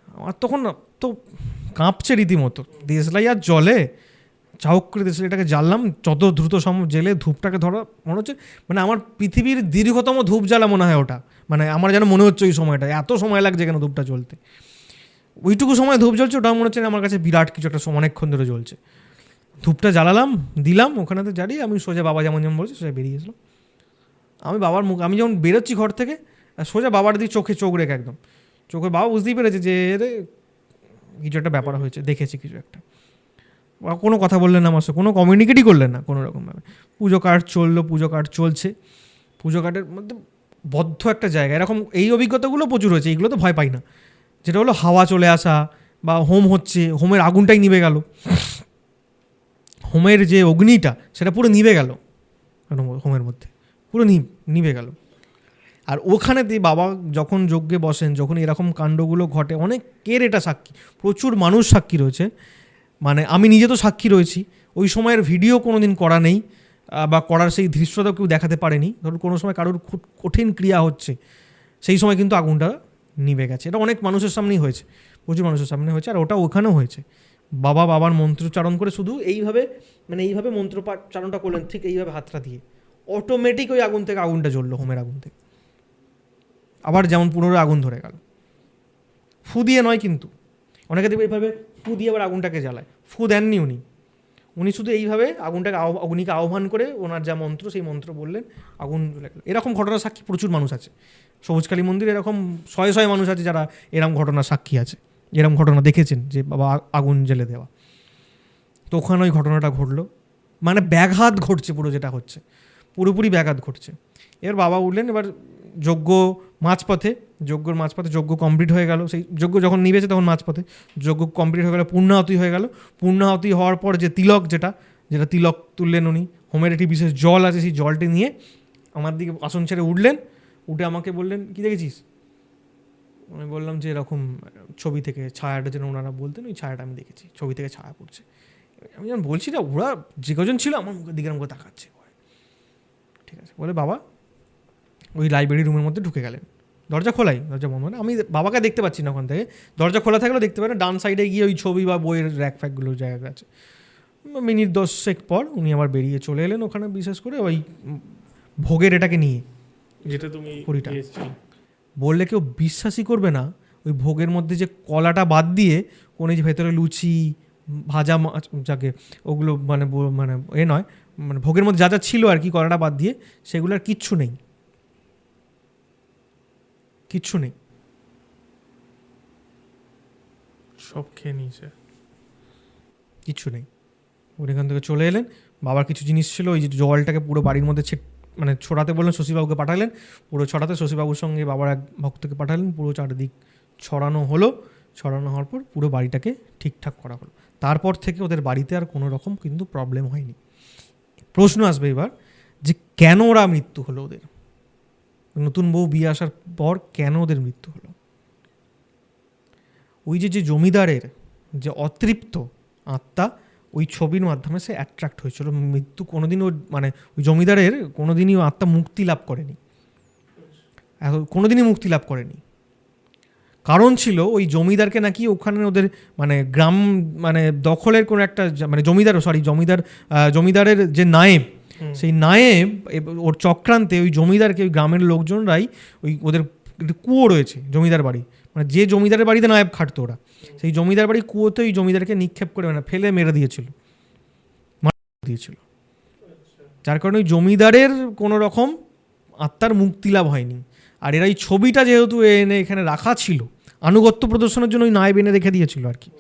আমার তখন তো কাঁপছে রীতিমতো। দেশলাই আর জলে চাউক করে দেশলাইটাকে জ্বাললাম, যত দ্রুত সম্ভব জেলে ধূপটাকে ধরা মনে হচ্ছে মানে আমার পৃথিবীর দীর্ঘতম ধূপ জ্বালা মনে হয় ওটা। মানে আমার যেন মনে হচ্ছে ওই সময়টা এত সময় লাগছে কেন ধূপটা জ্বলতে। ওইটুকু সময় ধূপ জ্বলছে, ওটা মনে হচ্ছে আমার কাছে বিরাট কিছু একটা অনেকক্ষণ ধরে জ্বলছে। ধূপটা জ্বালালাম, দিলাম ওখানেতে জ্বালিয়ে আমি সোজা বাবা যেমন বলছি সোজা বেরিয়ে গেছিলাম। আমি বাবার মুখ, আমি যখন বেরোচ্ছি ঘর থেকে সোজা বাবার দিকে চোখ রেখে একদম চোখে, বাবা বুঝতেই পেরেছে যে কিছু একটা ব্যাপার হয়েছে, দেখেছি কিছু একটা। কোনো কথা বললেন না আমার সাথে, কোনো কমিউনিকেটই করলেন না কোনো রকমভাবে। পুজো কাঠ চলছে, পুজো কাঠের মধ্যে বদ্ধ একটা জায়গা। এরকম এই অভিজ্ঞতাগুলো প্রচুর হয়েছে, এইগুলো তো ভয় পাই না। যেটা হলো হাওয়া চলে আসা বা হোম হচ্ছে, হোমের আগুনটাই নিভে গেল, হোমের যে অগ্নিটা সেটা পুরো নিভে গেল হোমের মধ্যে, পুরো নিভে গেল। আর ওখানেতে বাবা যখন যজ্ঞে বসেন, যখন এরকম কাণ্ডগুলো ঘটে, অনেকের এটা সাক্ষী, প্রচুর মানুষ সাক্ষী রয়েছে। মানে আমি নিজে তো সাক্ষী রয়েছি। ওই সময়ের ভিডিও কোনো দিন করা নেই বা করার সেই দৃশ্যটাও কেউ দেখাতে পারেনি। ধরুন কোনো সময় কারোর খুব কঠিন ক্রিয়া হচ্ছে, সেই সময় কিন্তু আগুনটা নিভে গেছে। এটা অনেক মানুষের সামনেই হয়েছে, প্রচুর মানুষের সামনে হয়েছে। আর ওটা ওখানেও হয়েছে। বাবার মন্ত্রোচ্চারণ করে শুধু এইভাবে মন্ত্রোচ্চারণটা করলেন, ঠিক এইভাবে হাতটা দিয়ে অটোমেটিক ওই আগুনটা জ্বললো, হোমের আগুন থেকে। আবার যেমন পুনরায় আগুন ধরে গেল, ফু দিয়ে নয় কিন্তু। অনেকে দেখবে এইভাবে ফু দিয়ে আবার আগুনটাকে জ্বালায়, ফু দেননি উনি শুধু এইভাবে অগ্নিকে আহ্বান করে ওনার যা মন্ত্র সেই মন্ত্র বললেন, আগুন জ্বলে গেল। এরকম ঘটনার সাক্ষী প্রচুর মানুষ আছে। সবুজকালী মন্দিরে এরকম শয়ে মানুষ আছে যারা এরকম ঘটনার সাক্ষী আছে, এরকম ঘটনা দেখেছেন যে বাবা আগুন জ্বেলে দেওয়া। তো ওখানে ওই ঘটনাটা ঘটলো, মানে ব্যাঘাত ঘটছে পুরো, যেটা হচ্ছে পুরোপুরি ব্যাঘাত ঘটছে। এবার বাবা উঠলেন, এবার যজ্ঞর মাঝপথে যজ্ঞ কমপ্লিট হয়ে গেল। সেই যজ্ঞ যখন নিবেছে তখন মাঝপথে যজ্ঞ কমপ্লিট হয়ে গেল, পূর্ণাহুতি হয়ে গেল। পূর্ণাহুতি হওয়ার পর যে তিলক, যেটা তিলক তুললেন উনি, হোমের একটি বিশেষ জল আছে, সেই জলটি নিয়ে আমার দিকে আসন ছেড়ে উঠে আমাকে বললেন, কি দেখেছিস? আমি বললাম যে এরকম ছবি থেকে ছায়াটা যেন ওনারা বলতেন, ওই ছায়াটা আমি দেখেছি, ছবি থেকে ছায়া পড়ছে। আমি যখন বলছি না, ওরা যে কজন ছিল আমার দিকের মুখে তাকাচ্ছে। ঠিক আছে বলে বাবা ওই লাইব্রেরি রুমের মধ্যে ঢুকে গেলেন। দরজা খোলাই, দরজা বন্ধ, মানে আমি বাবাকে দেখতে পাচ্ছি না ওখান থেকে। দরজা খোলা থাকলেও দেখতে পারেন, ডান সাইডে গিয়ে ওই ছবি বা বইয়ের র্যাক ফ্যাকগুলোর জায়গা আছে। মিনিট 10 পর উনি আবার বেরিয়ে চলে এলেন ওখানে, বিশেষ করে ওই ভোগের এটাকে নিয়ে, যেটা তুমি পুরিটা বললে কেউ বিশ্বাসই করবে না। ওই ভোগের মধ্যে যে কলাটা বাদ দিয়ে কোন যে ভেতরে লুচি ভাজা মাছ যাকে ওগুলো মানে নয়, মানে ভোগের মধ্যে যা যা ছিল আর কি, কলাটা বাদ দিয়ে সেগুলো আর কিচ্ছু নেই, সব খেয়ে নিয়েছে, কিচ্ছু নেই। উনি এখান থেকে চলে এলেন। বাবার কিছু জিনিস ছিল, ওই যে জলটাকে পুরো বাড়ির মধ্যে ছড়াতে বললেন, শশীবাবুকে পাঠালেন পুরো ছড়াতে। শশীবাবুর সঙ্গে বাবার এক ভক্তকে পাঠালেন, পুরো চারিদিক ছড়ানো হওয়ার পর পুরো বাড়িটাকে ঠিকঠাক করা হলো। তারপর থেকে ওদের বাড়িতে আর কোনো রকম কিন্তু প্রবলেম হয়নি। প্রশ্ন আসবে এবার যে কেন ওরা মৃত্যু হলো, ওদের নতুন বউ বিয়ে আসার পর কেন ওদের মৃত্যু হলো? ওই যে জমিদারের যে অতৃপ্ত আত্মা, ওই ছবির মাধ্যমে সে অ্যাট্রাক্ট হয়েছিল। মৃত্যু কোনোদিনও মানে ওই জমিদারের কোনোদিনই আত্মা মুক্তি লাভ করেনি, কোনোদিনই মুক্তি লাভ করেনি। কারণ ছিল ওই জমিদারকে নাকি ওখানে ওদের মানে গ্রাম মানে দখলের কোনো একটা মানে জমিদারের যে নায়েব, সেই নায়েব ওর চক্রান্তে ওই জমিদারকে, ওই গ্রামের লোকজনরাই ওই ওদের কুয়ো রয়েছে জমিদার বাড়ি মানে যে জমিদারের বাড়িতে নায়েব খাটতো ওরা, সেই জমিদার বাড়ির কুয়োতে ওই জমিদারকে নিক্ষেপ করে মানে ফেলে মেরে দিয়েছিল, দিয়েছিল। যার কারণে ওই জমিদারের কোনো রকম আত্মার মুক্তি লাভ হয়নি। আর এরা এই ছবিটা যেহেতু এনে এখানে রাখা ছিল আনুগত্য প্রদর্শনের জন্য ওই নায়েব এনে রেখে দিয়েছিল আর কি,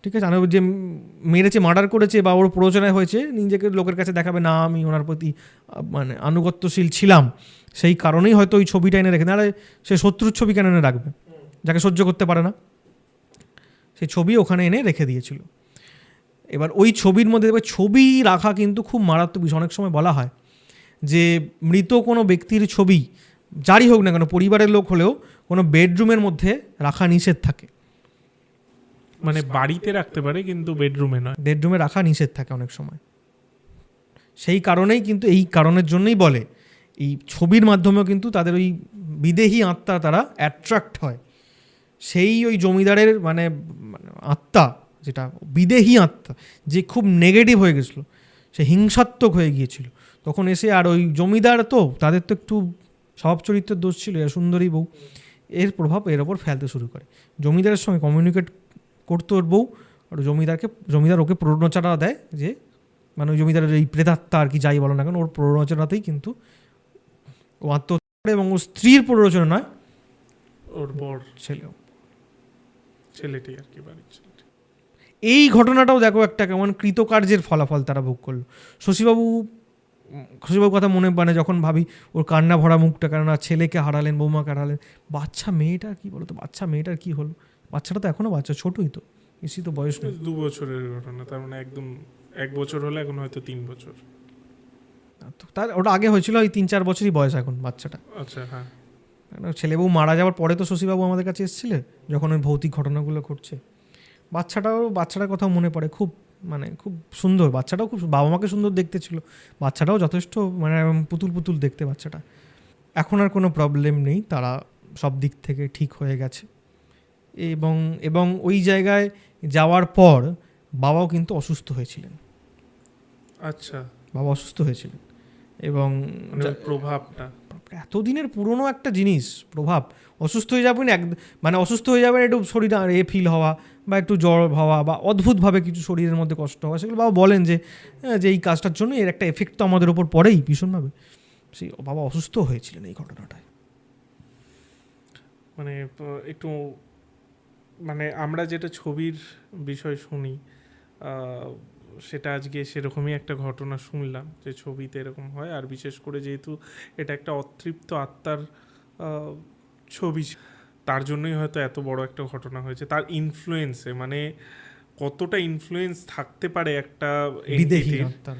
ঠিক আছে। যে মেরেছে, মার্ডার করেছে বা ওর প্ররোচনায় হয়েছে, নিজেকে লোকের কাছে দেখাবে না আমি ওনার প্রতি মানে আনুগত্যশীল ছিলাম, সেই কারণেই হয়তো ওই ছবিটা এনে রেখে, নাহলে সে শত্রুর ছবি কেন এনে রাখবে, যাকে সহ্য করতে পারে না, সেই ছবি ওখানে এনে রেখে দিয়েছিল। এবার ওই ছবির মধ্যে দেখবে ছবি রাখা কিন্তু খুব মারাত্মক বিষয়। অনেক সময় বলা হয় যে মৃত কোনো ব্যক্তির ছবি যারই হোক না কেন, পরিবারের লোক হলেও কোনো বেডরুমের মধ্যে রাখা নিষেধ থাকে। মানে বাড়িতে রাখতে পারে কিন্তু বেডরুমে নয়, বেডরুমে রাখা নিষেধ থাকে অনেক সময়। সেই কারণেই কিন্তু, এই কারণের জন্যই বলে এই ছবির মাধ্যমেও কিন্তু তাদের ওই বিদেহী আত্মা তারা অ্যাট্রাক্ট হয়। সেই ওই জমিদারের মানে আত্মা যেটা বিদেহী আত্মা, যে খুব নেগেটিভ হয়ে গেছিলো, সে হিংসাত্মক হয়ে গিয়েছিল, তখন এসে আর ওই জমিদার তো তাদের তো একটু স্বভাব চরিত্রের দোষ ছিল, সুন্দরী বউ, এর প্রভাব এর ওপর ফেলতে শুরু করে। জমিদারের সঙ্গে কমিউনিকেট করতো ওর বউ, আর জমিদার ওকে প্ররোচনা দেয় যে মানে ওই জমিদারের এই প্রেতাত্মা আর কি যাই বলো না কেন, ওর প্ররোচনাতেই কিন্তু ও আত্মহত্যা করে, এবং ওর স্ত্রীর প্ররোচনা নয়, ওর বর ছেলেটি আর কি, বাড়ির ছেলেটি। এই ঘটনাটাও দেখো একটা কেমন কৃতকার্যের ফলাফল তারা ভোগ করলো। শশীবাবুর কথা মনে মানে যখন ভাবি ওর কান্না ভরা মুখটা, কেননা ছেলেকে হারালেন, বৌমাকে হারালেন, বাচ্চা মেয়েটার কি বলো তো, বাচ্চা মেয়েটার কি হলো, বাচ্চাটা তো এখনো বাচ্চা, ছোটই তো, বেশি তো বয়স নেই, 2 বছরের ঘটনা, তার মানে একদম 1 বছর হলে এখন হয়তো 3 বছর, তার ওটা আগে হয়েছিল ওই 3-4 বছরই বয়স এখন বাচ্চাটা। আচ্ছা হ্যাঁ, ছেলে বউ মারা যাওয়ার পরে তো শশীবাবু আমাদের কাছে এসেছিলেন যখন ওই ভৌতিক ঘটনাগুলো ঘটছে। বাচ্চাটার কথাও মনে পড়ে, খুব মানে খুব সুন্দর বাচ্চাটাও, খুব বাবা মাকে সুন্দর দেখতে ছিল, বাচ্চাটাও যথেষ্ট মানে পুতুল পুতুল দেখতে বাচ্চাটা। এখন আর কোনো প্রবলেম নেই, তারা সব দিক থেকে ঠিক হয়ে গেছে। এবং ওই জায়গায় যাওয়ার পর বাবাও কিন্তু অসুস্থ হয়েছিলেন। আচ্ছা, বাবা অসুস্থ হয়েছিলেন এবং প্রভাবটা এতদিনের পুরনো একটা জিনিস, প্রভাব, অসুস্থ হয়ে যাবেন মানে অসুস্থ হয়ে যাবেন, একটু শরীর ফিল হওয়া বা একটু জ্বর হওয়া বা অদ্ভুতভাবে কিছু শরীরের মধ্যে কষ্ট হওয়া, সেগুলো বাবা বলেন যে এই কাজটার জন্য এর একটা এফেক্ট তো আমাদের ওপর পড়েই ভীষণভাবে। সেই বাবা অসুস্থ হয়েছিলেন এই ঘটনাটায়। মানে একটু মানে আমরা যেটা ছবির বিষয় শুনি, সেটা আজকে সেরকমই একটা ঘটনা শুনলাম যে ছবিতে এরকম হয়। আর বিশেষ করে যেহেতু এটা একটা অতৃপ্ত আত্মার ছবি, তার জন্যই হয়তো এত বড় একটা ঘটনা হয়েছে। তার ইনফ্লুয়েন্সে মানে কতটা ইনফ্লুয়েন্স থাকতে পারে একটা বিদেহী আত্মার,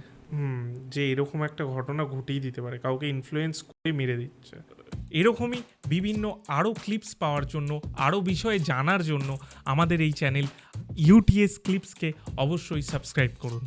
যে এরকম একটা ঘটনা ঘটিয়ে দিতে পারে, কাউকে ইনফ্লুয়েন্স করে মেরে দিচ্ছে। এরকমই বিভিন্ন আরও ক্লিপস পাওয়ার জন্য, আরও বিষয়ে জানার জন্য আমাদের এই চ্যানেল ইউটিএস ক্লিপসকে অবশ্যই সাবস্ক্রাইব করুন।